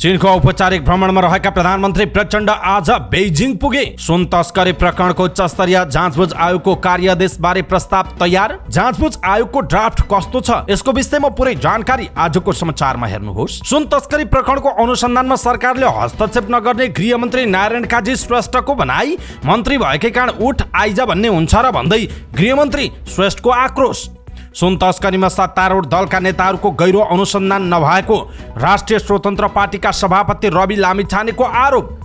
चीनको औपचारिक भ्रमणमा रहेका प्रधानमन्त्री प्रचण्ड आज बेइजिङ पुगे। सुन तस्करी प्रकरणको उच्च स्तरीय जाँचबुझ आयोगको कार्यादेशबारे प्रस्ताव तयार। जाँचबुझ आयोगको ड्राफ्ट कस्तो छ यसको विषयमा पुरै जानकारी आजको समाचारमा हेर्नुहोस्। सुन तस्करी प्रकरणको अनुसन्धानमा सरकारले हस्तक्षेप नगर्ने गृहमन्त्री नारायण काजी श्रेष्ठको भनाई। मन्त्री भएकै कारण उठ आइज भन्ने हुन्छ र भन्दै गृहमन्त्री श्रेष्ठको आक्रोश। सुन तस्करीमा सत्तारूढ दलका नेताहरूको गहिरो अनुसन्धान नभएको राष्ट्रिय स्वतन्त्र पार्टीका सभापति रवि लामिछानेको आरोप।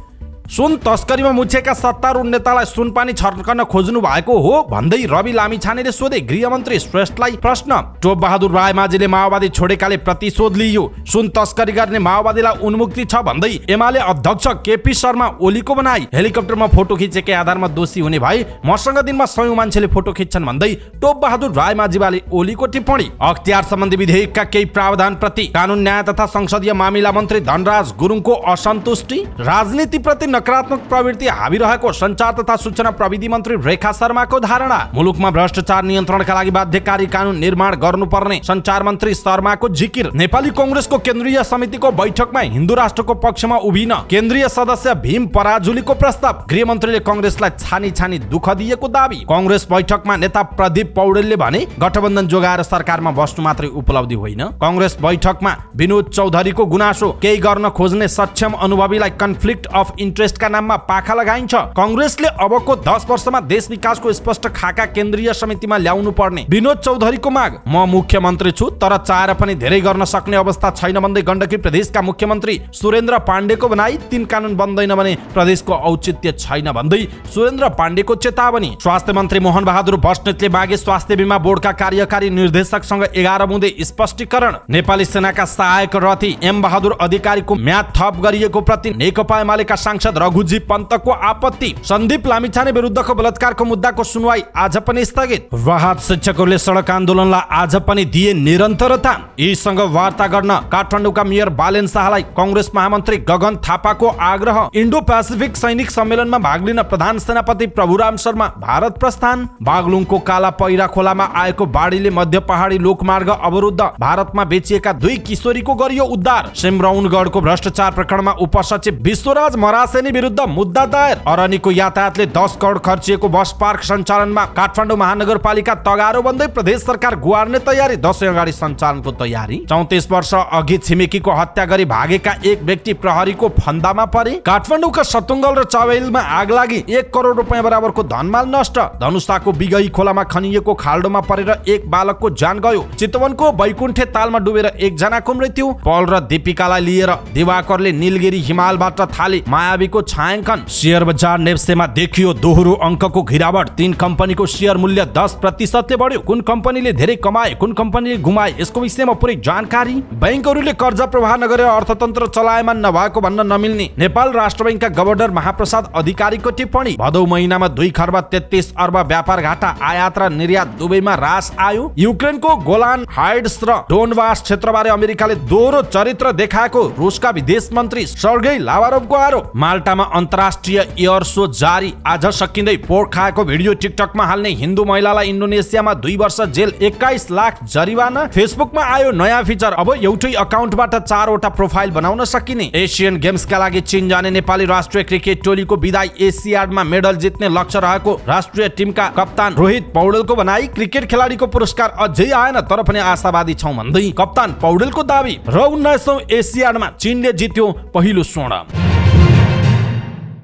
सुन तस्करीमा मुछेका सत्तारूढ नेतालाई सुनपानी छर्कन खोज्नु भएको हो भन्दै रवि लामिछानेले सोधे। गृहमन्त्री श्रेष्ठलाई प्रश्न। टोप बहादुर रायमाझीले माओवादी छोडेकाले प्रतिशोध लियो। सुन तस्करी गर्ने माओवादीलाई उन्मुक्ति छ भन्दै एमाले अध्यक्ष केपी शर्मा ओलीको भनाई। हेलिकप्टरमा फोटो खिचेकै आधारमा दोषी हुने भए मसँग दिनमा 100 मान्छेले फोटो खिच्छन् भन्दै टोप बहादुर रायमाझीवाले ओलीको टिप्पणी। अख्तियार सम्बन्धी विधेयकका केही प्रावधान प्रति कानून न्याय तथा संसदीय मामिला मन्त्री धनराज गुरुङको असन्तुष्टि। राजनीति प्रति नकारात्मक प्रवृत्ति हावी रहेको सञ्चार तथा सूचना प्रविधि मन्त्री रेखा शर्माको धारणा। मुलुकमा भ्रष्टाचार नियन्त्रणका लागि बाध्यकारी कानून निर्माण गर्नुपर्ने सञ्चार मन्त्री शर्माको जिकिर। नेपाली कांग्रेसको केन्द्रीय समितिको बैठकमा हिन्दू राष्ट्रको पक्षमा उभिन केन्द्रीय सदस्य भीम पराजुलीको प्रस्ताव। गृहमन्त्रीले कांग्रेसलाई छानी छानी दुःख दिएको दावी। कांग्रेस बैठकमा नेता प्रदीप पौडेलले भने गठबन्धन जोगाएर सरकारमा बस्नु मात्रै उपलब्धि होइन। कांग्रेस बैठकमा विनोद चौधरीको गुनासो। केही गर्न खोज्ने सक्षम अनुभवीलाई कन्फ्लिक्ट अफ इन्ट्रेस्टका नाममा पाखा लगाइन्छ। कांग्रेसले अबको 10 वर्षमा देश विकासको स्पष्ट खाका केन्द्रीय समितिमा ल्याउनु पर्ने विनोद चौधरीको माग। म मुख्यमन्त्री छु तर चाहेर पनि धेरै गर्न सक्ने अवस्था छैन भन्दै गण्डकी प्रदेशका मुख्यमन्त्री सुरेन्द्र पाण्डेको भनाई। 3 कानून बन्दैन भने प्रदेशको औचित्य छैन भन्दै सुरेन्द्र पाण्डेको चेतावनी। स्वास्थ्य मन्त्री मोहन बहादुर बस्नेतले मागे स्वास्थ्य बीमा बोर्डका कार्यकारी निर्देशकसँग 11 बुँदे स्पष्टीकरण। नेपाली सेनाका सहायक रथी एम बहादुर अधिकारीको म्याद थप गरिएको प्रति नेकपा एमालेका सांसद रघुजी पन्तको आपत्ति। सन्दीप लामिछाने विरुद्धको बलात्कारको मुद्दाको सुनवाई आज पनि स्थगित। वाहत शिक्षकहरूले सडक आन्दोलनलाई आज पनि दिए निरन्तरता। यीसँग वार्ता गर्न काठमाडौँका मेयर बालेन शाहलाई कांग्रेस महामन्त्री गगन थापाको आग्रह। इन्डो पेसिफिक सैनिक सम्मेलनमा भाग लिन प्रधान सेनापति प्रभुराम शर्मा भारत प्रस्थान। बागलुङको काला पैरा खोलामा आएको बाढीले मध्य पहाडी लोकमार्ग अवरुद्ध। भारतमा बेचिएका 2 किशोरीको गरियो उद्धार। सिमरौनगढको भ्रष्टाचार प्रकरणमा उपसचिव विश्वराज मरासेनी विरुद्ध मुद्दा दायर। अरनीको यातायातले 10 करोड खर्चिएको बस पार्क सञ्चालनमा काठमाडौँ महानगरपालिका तगारो बन्दै प्रदेश सरकार गुहार्ने तयारी। 10 अगाडि सञ्चालनको तयारी। 34 वर्ष अघि छिमेकीको हत्या गरी भागेका एक व्यक्ति प्रहरीको फन्दामा परे। काठमाडौँका सतुङ्गल र चवेलमा आग लागि 1 करोड रुपैयाँ बराबरको धनमाल नष्ट। धनुषाको बिगही खोलामा खनिएको खाल्डोमा परेर एक बालकको ज्यान गयो। चितवनको बैकुण्ठे तालमा डुबेर एकजनाको मृत्यु। पल र दीपिकालाई लिएर दिवाकरले नीलगिरी हिमालबाट थाले मायावीको छायाङ्कन। शेयर बजार नेप्सेमा देखियो दोहोरो अङ्कको गिरावट। 3 कम्पनीको शेयर मूल्य 10% बढ्यो। कुन कम्पनीले धेरै कमाए कुन कम्पनीले गुमाए यसको विषयमा पुरै जानकारी। बैंकहरूले कर्जा प्रवाह नगरेर अर्थतन्त्र चलायमान नभएको भन्न नमिल्ने नेपाल राष्ट्र बैंकका गभर्नर महाप्रसाद अधिकारीको टिप्पणी। भदौ महिनामा 2 खर्ब 33 अर्ब व्यापार घाटा। आयात र निर्यात दुवैमा ह्रास आयो। युक्रेनको गोलान हाइट्स र डोनबास क्षेत्रबारे अमेरिकाले दोहोरो चरित्र देखाएको रुसका विदेश मन्त्री सर्गेई लाभारोभको आरोप। माल्टामा अन्तर्राष्ट्रिय एयर शो जारी। आज सकिँदै पोर्क खाएको भिडियो टिकटकमा हाल्ने हिन्दू महिलालाई इन्डोनेसियामा 2 वर्ष जेल 21 लाख जरिवाना। फेसबुकमा आयो नयाँ फिचर। अब एउटै अकाउन्टबाट 4 वटा प्रोफाइल बनाउन सकिने। एसियन गेम्सका लागि चीन जाने नेपाली राष्ट्रिय क्रिकेट टोलीको विदाई। एसियाडमा मेडल जित्ने लक्ष्य रहेको राष्ट्रिय टिमका कप्तान रोहित पौडेलको भनाई। क्रिकेट खेलाडीको पुरस्कार अझै आएन तर पनि आशावादी छौं भन्दै कप्तान पौडेलको दावी। र 19औं एसियाडमा चीनले जित्यो पहिलो स्वर्ण।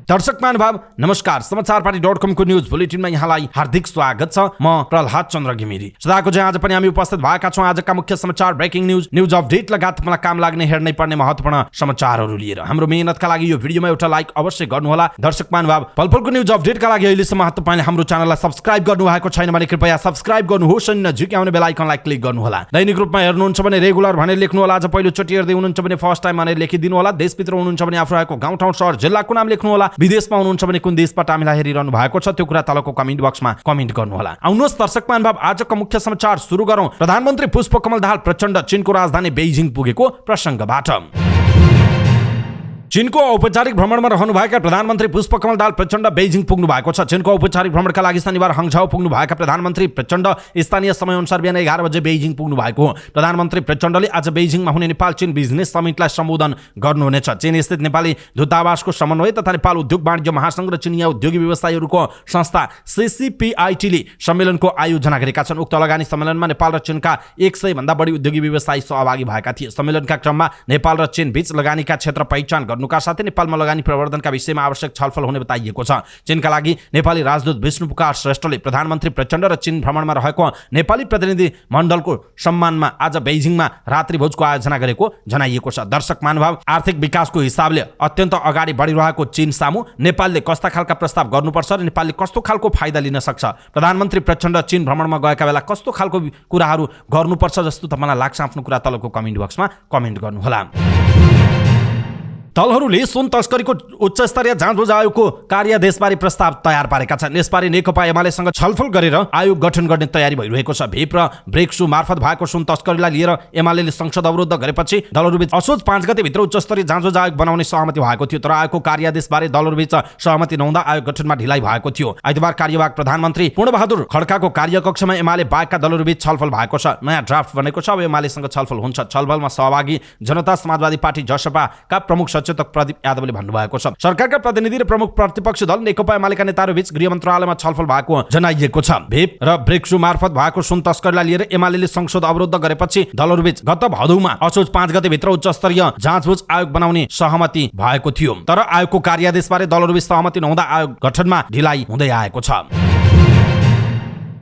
दर्शक महानुभाव नमस्कार। समाचारपाटी.com को न्यूज बुलेटिनमा यहाँलाई हार्दिक स्वागत छ। म प्रहलाद चन्द्र घिमिरे। सदाको चाहिँ आज पनि हामी उपस्थित भएका छौं आजका मुख्य समाचार, ब्रेकिङ न्यूज अपडेट लगायत मलाई काम लाग्ने हेर्नै पर्ने महत्त्वपूर्ण समाचारहरू लिएर। हाम्रो मेहनतका लागि यो भिडियोमा एउटा लाइक अवश्य गर्नुहोला। दर्शक महानुभाव पलपलको न्यूज अपडेटका लागि अहिलेसम्म तपाईले हाम्रो च्यानललाई सब्स्क्राइब गर्नुभएको छैन भने कृपया सब्स्क्राइब गर्नुहोस् अनि नजिकै आउने बेल आइकनलाई क्लिक गर्नुहोला। दैनिक रूपमा हेर्नुहुन्छ भने रेगुलर भनेर लेख्नुहोला। आज पहिलो चोटि हेर्दै हुनुहुन्छ भने फर्स्ट टाइम भनेर लेखिदिनु होला। देशभित्र हुनुहुन्छ भने आफू रहेको गाउँ ठाउँ सहर जिल्लाको नाम लेख्नुहोला। विदेशमा हुनुहुन्छ भने कुन देशबाट हामीलाई हेरिरहनु भएको छ त्यो कुरा तलको कमेन्ट बक्समा कमेन्ट गर्नुहोला। आउनुहोस् दर्शक महानुभाव आजको मुख्य समाचार सुरु गरौँ। प्रधानमन्त्री पुष्पकमल दाहाल प्रचण्ड चीनको राजधानी बेइजिङ पुगेको प्रसङ्गबाट। चीनको औपचारिक भ्रमणमा रहनुभएका प्रधानमन्त्री पुष्पकमल दाहाल प्रचण्ड बेइजिङ पुग्नु भएको छ। चीनको औपचारिक भ्रमणका लागि शनिबार हङझाउ पुग्नुभएका प्रधानमन्त्री प्रचण्ड स्थानीय समयअनुसार बिहान 11 बजे बेइजिङ पुग्नु भएको हो। प्रधानमन्त्री प्रचण्डले आज बेइजिङमा हुने नेपाल चीन बिजनेस समिटलाई सम्बोधन गर्नुहुनेछ। चीन स्थित नेपाली दूतावासको समन्वय तथा नेपाल उद्योग वाणिज्य महासंघ र चिनिया उद्योगी व्यवसायीहरूको संस्था CCPITले सम्मेलनको आयोजना गरेका छन्। उक्त लगानी सम्मेलनमा नेपाल र चीनका 100 भन्दा बढी उद्योगी व्यवसायी सहभागी भएका थिए। सम्मेलनका क्रममा नेपाल र चीन बीच लगानीका क्षेत्र पहिचान गर्नुका साथै नेपालमा लगानी प्रवर्धनका विषयमा आवश्यक छलफल हुने बताइएको छ। चीनका लागि नेपाली राजदूत विष्णुपुकार श्रेष्ठले प्रधानमन्त्री प्रचण्ड र चीन भ्रमणमा रहेको नेपाली प्रतिनिधि मण्डलको सम्मानमा आज बेइजिङमा रात्रिभोजको आयोजना गरेको जनाइएको छ। दर्शक महानुभाव, आर्थिक विकासको हिसाबले अत्यन्त अगाडि बढिरहेको चीन सामु नेपालले कस्ता खालका प्रस्ताव गर्नुपर्छ र नेपालले कस्तो खालको फाइदा लिन सक्छ, प्रधानमन्त्री प्रचण्ड चीन भ्रमणमा गएका बेला कस्तो खालको कुराहरू गर्नुपर्छ जस्तो तपाईँलाई लाग्छ, आफ्नो कुरा तलको कमेन्ट बक्समा कमेन्ट गर्नुहोला। दलहरूले सुन तस्करीको उच्च स्तरीय जाँच आयोगको कार्यादेशबारे प्रस्ताव तयार पारेका छन्। यसबारे नेकपा एमालेसँग छलफल गरेर आयोग गठन गर्ने तयारी भइरहेको छ। भेप र ब्रेक्सु मार्फत भएको सुन तस्करीलाई लिएर एमालेले संसद अवरुद्ध गरेपछि दलहरूबीच असोज 5 गते भित्र उच्च स्तरीय जाँच आयोग बनाउने सहमति भएको थियो। तर आयोगको कार्यादेशबारे दलहरूबीच सहमति नहुँदा आयोग गठनमा ढिलाइ भएको थियो। आइतबार कार्यवाहक प्रधानमन्त्री पूर्णबहादुर खड्काको कार्यकक्षमा एमाले बाहेकका दलहरूबीच छलफल भएको छ। नयाँ ड्राफ्ट बनेको छ। अब एमालेसँग छलफल हुन्छ। छलफलमा सहभागी जनता समाजवादी पार्टी जसपाका प्रमुख सचेतक प्रदीप यादवले भन्नुभएको छ। सरकारका प्रतिनिधि र प्रमुख प्रतिपक्षी दल नेकपा एमालेका नेताहरूबीच गृह मन्त्रालयमा छलफल भएको जनाइएको छ। भेप र ब्रेक्सु मार्फत भएको सुन तस्करीलाई लिएर एमालेले संसद अवरुद्ध गरेपछि दलहरूबीच गत भदौमा असोज 5 गते भित्र उच्च स्तरीय जाँचबुझ आयोग बनाउने सहमति भएको थियो। तर आयोगको कार्यादेशबारे दलहरूबीच सहमति नहुँदा आयोग गठनमा ढिलाइ हुँदै आएको छ।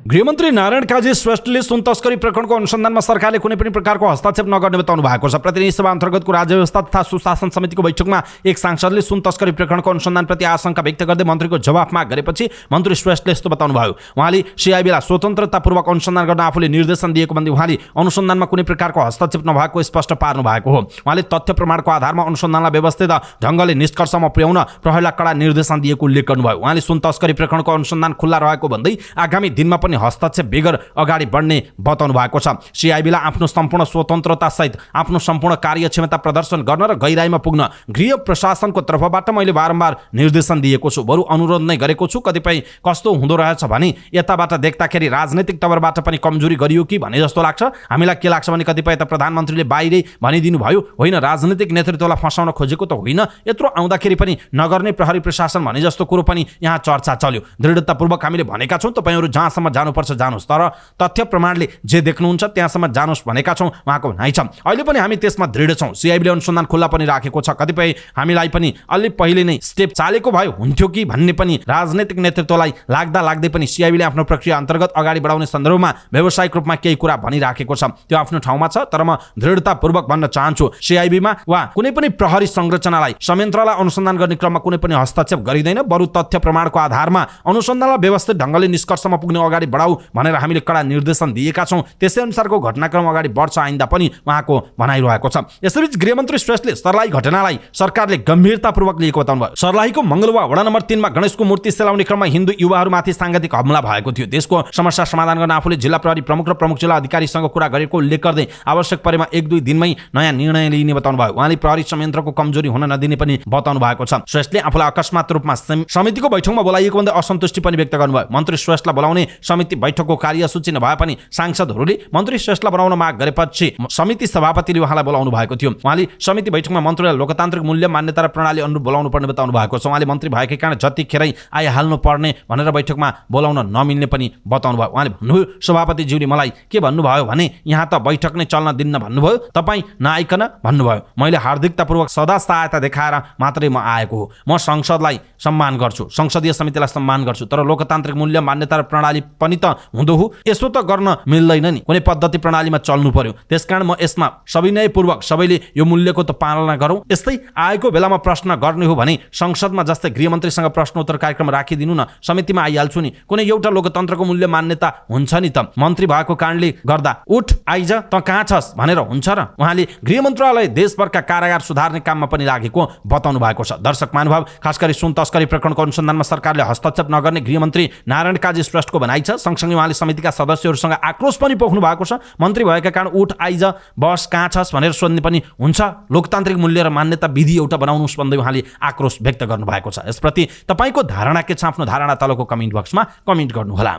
गृहमन्त्री नारायण काजी श्रेष्ठले सुन तस्करी प्रकरणको अनुसन्धानमा सरकारले कुनै पनि प्रकारको हस्तक्षेप नगर्ने बताउनु भएको छ। प्रतिनिधि सभा अन्तर्गतको राज्य व्यवस्था तथा सुशासन समितिको बैठकमा एक सांसदले सुन तस्करी प्रकरणको अनुसन्धानप्रति आशंका व्यक्त गर्दै मन्त्रीको जवाफ माग गरेपछि मन्त्री श्रेष्ठले यस्तो बताउनुभयो। उहाँले सिआइबीलाई स्वतन्त्रतापूर्वक अनुसन्धान गर्न आफूले निर्देशन दिएको भन्दै उहाँले अनुसन्धानमा कुनै प्रकारको हस्तक्षेप नभएको स्पष्ट पार्नु भएको हो। उहाँले तथ्य प्रमाणको आधारमा अनुसन्धानलाई व्यवस्थित ढङ्गले निष्कर्षमा पुर्याउन प्रहरीलाई कडा निर्देशन दिएको उल्लेख गर्नुभयो। उहाँले सुन तस्करी प्रकरणको अनुसन्धान खुल्ला रहेको भन्दै आगामी दिनमा पनि हस्तक्षेप बेगर अगाडि बढ्ने बताउनु भएको छ। सिआइबीलाई आफ्नो सम्पूर्ण स्वतन्त्रता सहित आफ्नो सम्पूर्ण कार्यक्षमता प्रदर्शन गर्न र गहिराईमा पुग्न गृह प्रशासनको तर्फबाट मैले बारम्बार निर्देशन दिएको छु। बरु अनुरोध नै गरेको छु। कतिपय कस्तो हुँदो रहेछ भने यताबाट देख्दाखेरि राजनैतिक तवरबाट पनि कमजोरी गरियो कि भने जस्तो लाग्छ। हामीलाई के लाग्छ भने कतिपय त प्रधानमन्त्रीले बाहिरै भनिदिनु भयो, होइन राजनैतिक नेतृत्वलाई फसाउन खोजेको त होइन, यत्रो आउँदाखेरि पनि नगर्ने प्रहरी प्रशासन भने जस्तो कुरो पनि यहाँ चर्चा चल्यो। दृढतापूर्वक हामीले भनेका छौँ तपाईँहरू जहाँसम्म जानुपर्छ जानुहोस्, तर तथ्य प्रमाणले जे देख्नुहुन्छ त्यहाँसम्म जानुहोस् भनेका छौँ उहाँको भनाइ छ। अहिले पनि हामी त्यसमा दृढ छौँ। सिआइबीले अनुसन्धान खुल्ला पनि राखेको छ। कतिपय हामीलाई पनि अलि पहिले नै स्टेप चालेको भए हुन्थ्यो कि भन्ने पनि राजनैतिक नेतृत्वलाई लाग्दै पनि सिआइबीले आफ्नो प्रक्रिया अन्तर्गत अगाडि बढाउने सन्दर्भमा व्यावसायिक रूपमा केही कुरा भनिराखेको छ। त्यो आफ्नो ठाउँमा छ। तर म दृढतापूर्वक भन्न चाहन्छु सिआइबीमा वा कुनै पनि प्रहरी संरचनालाई संयन्त्रलाई अनुसन्धान गर्ने क्रममा कुनै पनि हस्तक्षेप गरिँदैन। बरु तथ्य प्रमाणको आधारमा अनुसन्धानलाई व्यवस्थित ढङ्गले निष्कर्षमा पुग्ने अगाडि बढाऊ भनेर हामीले कडा निर्देशन दिएका छौँ। त्यसै अनुसारको घटनाक्रम अगाडि बढ्छ आइन्दा पनि उहाँको भनाइरहेको छ। यसैबीच गृहमन्त्री श्रेष्ठले सर्लाही घटनालाई सरकारले गम्भीरतापूर्वक लिएको बताउनुभयो। सर्लाहीको मङ्गलवा वडा नम्बर 3 मा गणेशको मूर्ति सेलाउने क्रममा हिन्दू युवाहरूमाथि सांघातिक हमला भएको थियो। देशको समस्या समाधान गर्न आफूले जिल्ला प्रहरी प्रमुख र प्रमुख जिल्ला अधिकारीसँग कुरा गरेको उल्लेख गर्दै आवश्यक परेमा 1-2 दिनमै नयाँ निर्णय लिने बताउनुभयो। उहाँले प्रहरी संयन्त्रको कमजोरी हुन नदिने पनि बताउनु भएको छ। श्रेष्ठले आफूलाई अकस्मात रूपमा समितिको बैठकमा बोलाइएको भन्दै असन्तुष्टि पनि व्यक्त गर्नुभयो। मन्त्री श्रेष्ठलाई बोलाउने समिति बैठकको कार्यसूची नभए पनि सांसदहरूले मन्त्री श्रेष्ठलाई बनाउन माग गरेपछि समिति सभापतिले उहाँलाई बोलाउनु भएको थियो। उहाँले समिति बैठकमा मन्त्रीलाई लोकतान्त्रिक मूल्य मान्यता र प्रणाली अनुरूप बोलाउनु पर्ने बताउनु भएको छ। उहाँले मन्त्री भएकै कारण जतिखेरै आइहाल्नु पर्ने भनेर बैठकमा बोलाउन नमिल्ने पनि बताउनु भयो। उहाँले भन्नुभयो सभापतिज्यूले मलाई के भन्नुभयो भने यहाँ त बैठक नै चल्न दिन्न भन्नुभयो, तपाईँ नआइकन भन्नुभयो। मैले हार्दिकतापूर्वक सदा सहायता देखाएर मात्रै म आएको हो। म संसदलाई सम्मान गर्छु, संसदीय समितिलाई सम्मान गर्छु, तर लोकतान्त्रिक मूल्य मान्यता र प्रणाली पनि त हुँदो हो। यसो त गर्न मिल्दैन नि। कुनै पद्धति प्रणालीमा चल्नु पर्यो। त्यसकारण म यसमा सविनयपूर्वक सबैले यो मूल्यको त पालना गरौँ। यस्तै आएको बेलामा प्रश्न गर्ने हो भने संसदमा जस्तै गृहमन्त्रीसँग प्रश्नोत्तर कार्यक्रम राखिदिनु न, समितिमा आइहाल्छु नि। कुनै एउटा लोकतन्त्रको मूल्य मान्यता हुन्छ नि त। मन्त्री भएको कारणले गर्दा उठ आइज त कहाँ छस् भनेर हुन्छ र। उहाँले गृह मन्त्रालय देशभरका कारागार सुधार्ने काममा पनि लागेको बताउनु भएको छ। दर्शक महानुभाव, खास गरी सुन तस्करी प्रकरणको अनुसन्धानमा सरकारले हस्तक्षेप नगर्ने गृहमन्त्री नारायण काजी श्रेष्ठको भनाइ छ। सँगसँगै उहाँले समितिका सदस्यहरूसँग आक्रोश पनि पोख्नु भएको छ। मन्त्री भएका कारण उठ आइज बस कहाँ छस् भनेर सोध्ने पनि हुन्छ, लोकतान्त्रिक मूल्य र मान्यता विधि एउटा बनाउनुहोस् भन्दै उहाँले आक्रोश व्यक्त गर्नुभएको छ। यसप्रति तपाईँको धारणा के छ? आफ्नो धारणा तलको कमेन्ट बक्समा कमेन्ट गर्नुहोला।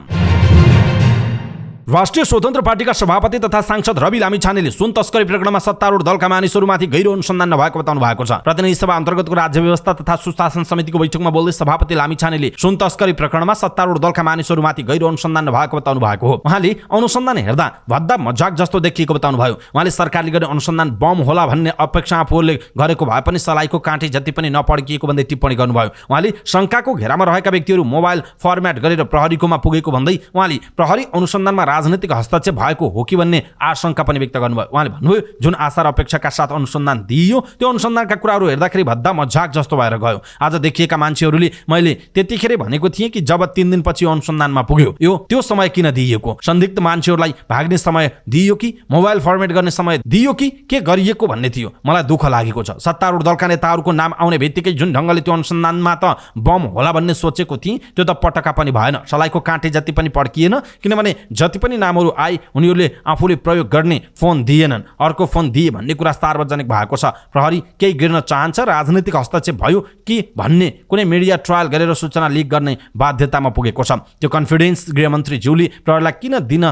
राष्ट्रिय स्वतन्त्र पार्टीका सभापति तथा सांसद रवि लामिछानेले सुन तस्करी प्रकरणमा सत्तारूढ दलका मानिसहरूमाथि गहिरो अनुसन्धान नभएको बताउनु भएको छ। प्रतिनिधि सभा अन्तर्गतको राज्य व्यवस्था तथा सुशासन समितिको बैठकमा बोल्दै सभापति लामिछानेले सुन तस्करी प्रकरणमा सत्तारूढ दलका मानिसहरूमाथि गहिरो अनुसन्धान नभएको बताउनु भएको हो। उहाँले अनुसन्धान हेर्दा भद्दा मजाक जस्तो देखिएको बताउनु भयो। उहाँले सरकारले गर्ने अनुसन्धान बम होला भन्ने अपेक्षा आफूहरूले गरेको भए पनि सलाइको काँटी जति पनि नपड्किएको भन्दै टिप्पणी गर्नुभयो। उहाँले शङ्काको घेरामा रहेका व्यक्तिहरू मोबाइल फर्मेट गरेर प्रहरीकोमा पुगेको भन्दै उहाँले प्रहरी अनुसन्धानमा राजनीतिक हस्तक्षेप भएको हो कि भन्ने आशंका पनि व्यक्त गर्नुभयो। उहाँले भन्नुभयो जुन आशा र अपेक्षाका साथ अनुसन्धान दिइयो त्यो अनुसन्धानका कुराहरू हेर्दाखेरि भद्दा मजाक जस्तो भएर गयो। आज देखिएका मान्छेहरूले मैले त्यतिखेरै भनेको थिएँ कि जब 3 दिनपछि अनुसन्धानमा पुग्यो त्यो समय किन दिइएको, संदिग्ध मान्छेहरूलाई भाग्ने समय दिइयो कि मोबाइल फर्मेट गर्ने समय दिइयो कि के गरिएको भन्ने थियो। मलाई दुःख लागेको छ। सत्तारूढ दलका नेताहरूको नाम आउने बित्तिकै जुन ढङ्गले त्यो अनुसन्धानमा त बम होला भन्ने सोचेको थिएँ त्यो त पटक्का पनि भएन। सलाइको काँटे जति पनि पड्किएन, किनभने जति पनि नामहरू आए उनीहरूले आफूले प्रयोग गर्ने फोन दिएनन्, अर्को फोन दिए भन्ने कुरा सार्वजनिक भएको छ। प्रहरी केही गिर्न चाहन्छ, राजनीतिक हस्तक्षेप भयो कि भन्ने कुनै मिडिया ट्रायल गरेर सूचना लिक गर्ने बाध्यतामा पुगेको छ। त्यो कन्फिडेन्स गृहमन्त्री ज्यूले प्रहरीलाई किन दिन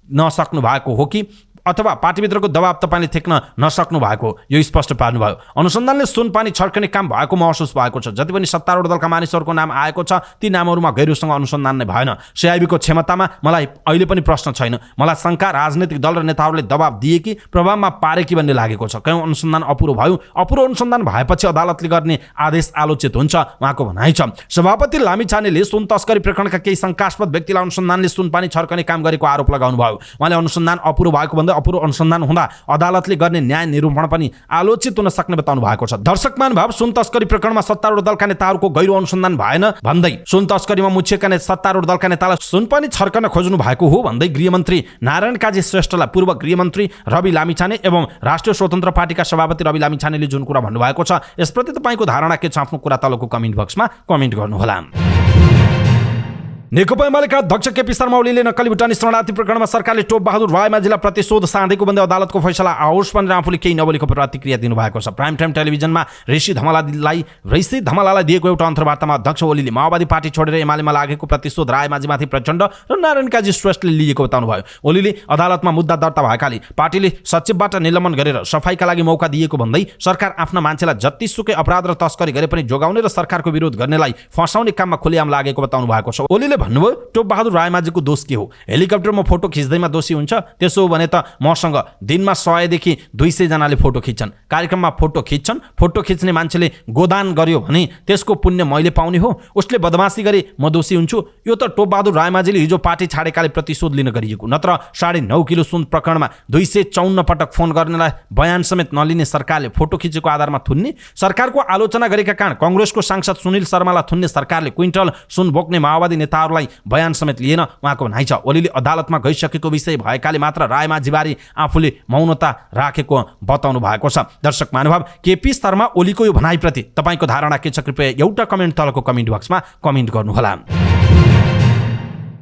नसक्नु भएको हो कि अथवा पार्टीभित्रको दबाब तपाईँले थेक्न नसक्नु भएको यो स्पष्ट पार्नुभयो। अनुसन्धानले सुनपानी छर्कने काम भएको महसुस भएको छ। जति पनि सत्तारूढ दलका मानिसहरूको नाम आएको छ ती नामहरूमा गहिरोसँग अनुसन्धान नै भएन। सिआइबीको क्षमतामा मलाई अहिले पनि प्रश्न छैन। मलाई शङ्का राजनीतिक दल र नेताहरूले दबाब दिए कि प्रभावमा पारे कि भन्ने लागेको छ। कयौँ अनुसन्धान अपुरो भयो। अपुरो अनुसन्धान भएपछि अदालतले गर्ने आदेश आलोचित हुन्छ उहाँको भनाइ छ। सभापति लामिछानेले सुन तस्करी प्रकरणका केही शङ्कास्पद व्यक्तिलाई अनुसन्धानले सुनपानी छर्कने काम गरेको आरोप लगाउनु भयो। उहाँले अनुसन्धान अपुरो भएको भन्दा अपुरो अनुसन्धान हुँदा अदालतले गर्ने न्याय निरूपण पनि आलोचित हुन सक्ने बताउनु भएको छ। दर्शक महानुभाव, सुन तस्करी प्रकरणमा सत्तारूढ दलका नेताहरूको गहिरो अनुसन्धान भएन भन्दै सुन तस्करीमा मुछिएका सत्तारूढ दलका नेतालाई सुनपानी छर्कन खोज्नु भएको हो भन्दै गृहमन्त्री नारायण काजी श्रेष्ठलाई पूर्व गृहमन्त्री रवि लामिछाने एवं राष्ट्रिय स्वतन्त्र पार्टीका सभापति रवि लामिछानेले जुन कुरा भन्नुभएको छ यसप्रति तपाईँको धारणा के छ? आफ्नो कुरा तलको कमेन्ट बक्समा कमेन्ट गर्नुहोला। नेकपा एमालेका अध्यक्ष केपी शर्मा ओलीले नक्कली भुटानी शरणार्थी प्रकरणमा सरकारले टोप बहादुर रायमाझीलाई प्रतिशोध साँधेको भन्दै अदालतको फैसला आओस् भनेर आफूले केही नबोलेको प्रतिक्रिया दिनुभएको छ। प्राइम टाइम टेलिभिजनमा ऋषि धमलालाई दिएको एउटा अन्तर्वार्तामा अध्यक्ष ओलीले माओवादी पार्टी छोडेर एमालेमा लागेको प्रतिशोध रायमाझीमाथि प्रचण्ड र नारायण काजी श्रेष्ठले लिएको बताउनुभयो। ओलीले अदालतमा मुद्दा दर्ता भएकाले पार्टीले सचिवबाट निलम्बन गरेर सफाईका लागि मौका दिएको भन्दै सरकार आफ्ना मान्छेलाई जतिसुकै अपराध र तस्करी गरे पनि जोगाउने र सरकारको विरोध गर्नेलाई फसाउने काममा खुलेआम लागेको बताउनु भएको छ। ओलीले भन्नुभयो टोप बहादुर रायमाझीको दोष के हो? हेलिकप्टरमा फोटो खिच्दैमा दोषी हुन्छ? त्यसो हो भने त मसँग दिनमा 100 देखि 200 जनाले फोटो खिच्छन्। कार्यक्रममा फोटो खिच्छन्। फोटो खिच्ने मान्छेले गोदान गर्यो भने त्यसको पुण्य मैले पाउने हो? उसले बदमासी गरे म दोषी हुन्छु? यो त टोप बहादुर रायमाझीले हिजो पार्टी छाडेकाले प्रतिशोध लिन गरिएको, नत्र 9.5 किलो सुन प्रकरणमा 254 पटक फोन गर्नेलाई बयान समेत नलिने सरकारले फोटो खिचेको आधारमा थुन्ने? सरकारको आलोचना गरेका कारण कांग्रेसको सांसद सुनिल शर्मालाई थुन्ने सरकारले क्विन्टल सुन बोक्ने माओवादी नेताहरूलाई बयान समेत लिएन उहाँको भनाइ छ। ओलीले अदालतमा गइसकेको विषय भएकाले मात्र रायमाझीबारे आफूले मौनता राखेको बताउनु भएको छ। दर्शक महानुभाव, केपी शर्मा ओलीको यो भनाइप्रति तपाईँको धारणा के छ? कृपया एउटा कमेन्ट तलको कमेन्ट बक्समा कमेन्ट गर्नुहोला।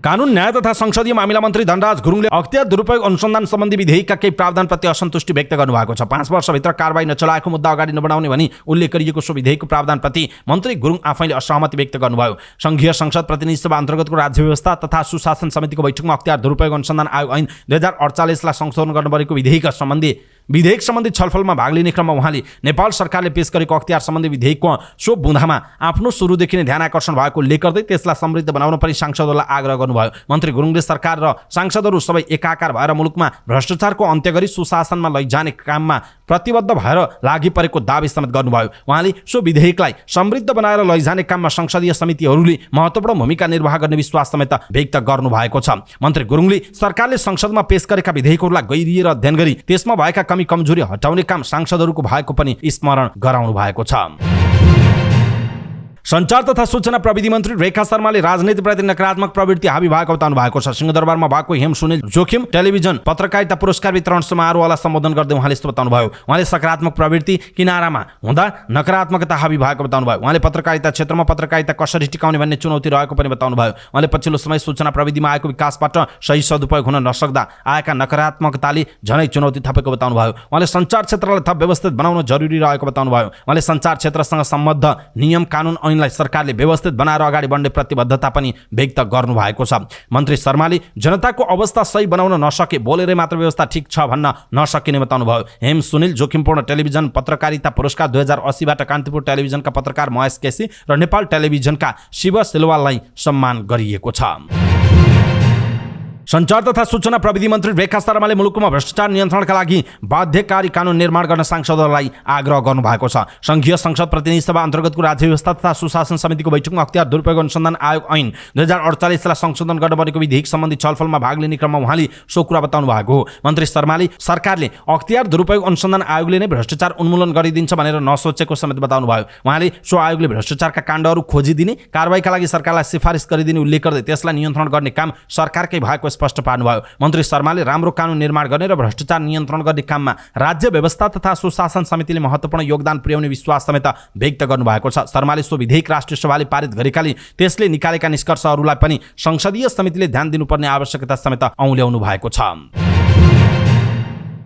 कानुन न्याय तथा संसदीय मामिला मन्त्री धनराज गुरुङले अख्तियार दुरुपयोग अनुसन्धान सम्बन्धी विधेयकका केही प्रावधानप्रति असन्तुष्टि व्यक्त गर्नुभएको छ। 5 वर्षभित्र कारबाही नचलाएको मुद्दा अगाडि नबढाउने भनी उल्लेख गरिएको सो विधेयकको प्रावधानप्रति मन्त्री गुरुङ आफैले असहमति व्यक्त गर्नुभयो। संघीय संसद प्रतिनिधि सभा अन्तर्गतको राज्य व्यवस्था तथा सुशासन समितिको बैठकमा अख्तियार दुरुपयोग अनुसन्धान आयोग ऐन 2048 लाई संशोधन गर्नुपर्नेको विधेयक सम्बन्धी छलफलमा भाग लिने क्रममा उहाँले नेपाल सरकारले पेश गरेको अख्तियार सम्बन्धी विधेयकको सो बुँदामा आफ्नो सुरुदेखि नै ध्यान आकर्षण भएको उल्लेख गर्दै त्यसलाई समृद्ध बनाउन पनि सांसदहरूलाई आग्रह गर्नुभयो। मन्त्री गुरुङले सरकार र सांसदहरू सबै एकाकार भएर मुलुकमा भ्रष्टाचारको अन्त्य गरी सुशासनमा लैजाने काममा प्रतिबद्ध भएर लागि परेको दावी समेत गर्नुभयो। उहाँले सो विधेयकलाई समृद्ध बनाएर लैजाने काममा संसदीय समितिहरूले महत्त्वपूर्ण भूमिका निर्वाह गर्ने विश्वास समेत व्यक्त गर्नुभएको छ। मन्त्री गुरुङले सरकारले संसदमा पेश गरेका विधेयकहरूलाई गहिरिएर अध्ययन गरी त्यसमा भएका कमजोरी हटाउने काम सांसदहरूको भएको पनि स्मरण गराउनु भएको छ। सञ्चार तथा सूचना प्रविधि मन्त्री रेखा शर्माले राजनीतिप्रति नकारात्मक प्रवृत्ति हावी भएको बताउनु भएको छ। सिंहदरबारमा भएको हेम सुनिल जोखिम टेलिभिजन पत्रकारिता पुरस्कार वितरण समारोहलाई सम्बोधन गर्दै उहाँले यस्तो बताउनु भयो। उहाँले सकारात्मक प्रवृत्ति किनारामा हुँदा नकारात्मकता हावी भएको बताउनु भयो। उहाँले पत्रकारिता क्षेत्रमा पत्रकारिता कसरी टिकाउने भन्ने चुनौती रहेको पनि बताउनु भयो। उहाँले पछिल्लो समय सूचना प्रविधिमा आएको विकासबाट सही सदुपयोग हुन नसक्दा आएका नकारात्मकताले झनै चुनौती थपेको बताउनु भयो। उहाँले सञ्चार क्षेत्रलाई थप व्यवस्थित बनाउन जरुरी रहेको बताउनु भयो। उहाँले सञ्चार क्षेत्रसँग सम्बद्ध नियम कानुन ऐनलाई सरकारले व्यवस्थित बनाएर अगाडि बढ्ने प्रतिबद्धता पनि व्यक्त गर्नु भएको छ। मन्त्री शर्माले जनताको अवस्था सही बनाउन नसके बोलेरै मात्र व्यवस्था ठिक छ भन्न नसकिने बताउनु भयो। हेम सुनिल जोखिमपूर्ण टेलिभिजन पत्रकारिता पुरस्कार 2080बाट कान्तिपुर टेलिभिजनका पत्रकार महेश केसी र नेपाल टेलिभिजनका शिव सिलवाललाई सम्मान गरिएको छ। सञ्चार तथा सूचना प्रविधि मन्त्री रेखा शर्माले मुलुकमा भ्रष्टाचार नियन्त्रणका लागि बाध्यकारी कानुन निर्माण गर्न सांसदहरूलाई आग्रह गर्नुभएको छ। संघीय संसद प्रतिनिधि सभा अन्तर्गतको राज्य व्यवस्था तथा सुशासन समितिको बैठकमा अख्तियार दुरुपयोग अनुसन्धान आयोग ऐन 2048लाई संशोधन गर्न बनेको विधेयक सम्बन्धी छलफलमा भाग लिने क्रममा उहाँले सो कुरा बताउनु भएको हो। मन्त्री शर्माले सरकारले अख्तियार दुरुपयोग अनुसन्धान आयोगले नै भ्रष्टाचार उन्मूलन गरिदिन्छ भनेर नसोचेको समेत बताउनु भयो। उहाँले सो आयोगले भ्रष्टाचारका काण्डहरू खोजिदिने कारबाहीका लागि सरकारलाई सिफारिस गरिदिने उल्लेख गर्दै त्यसलाई नियन्त्रण गर्ने काम सरकारकै भएको स्पष्ट पार्नुभयो। मन्त्री शर्माले राम्रो कानुन निर्माण गर्ने र भ्रष्टाचार नियन्त्रण गर्ने काममा राज्य व्यवस्था तथा सुशासन समितिले महत्त्वपूर्ण योगदान पुर्याउने विश्वास समेत व्यक्त गर्नुभएको छ। शर्माले सो विधेयक राष्ट्रिय सभाले पारित गरेकाले त्यसले निकालेका निष्कर्षहरूलाई पनि संसदीय समितिले ध्यान दिनुपर्ने आवश्यकता समेत औल्याउनु भएको छ।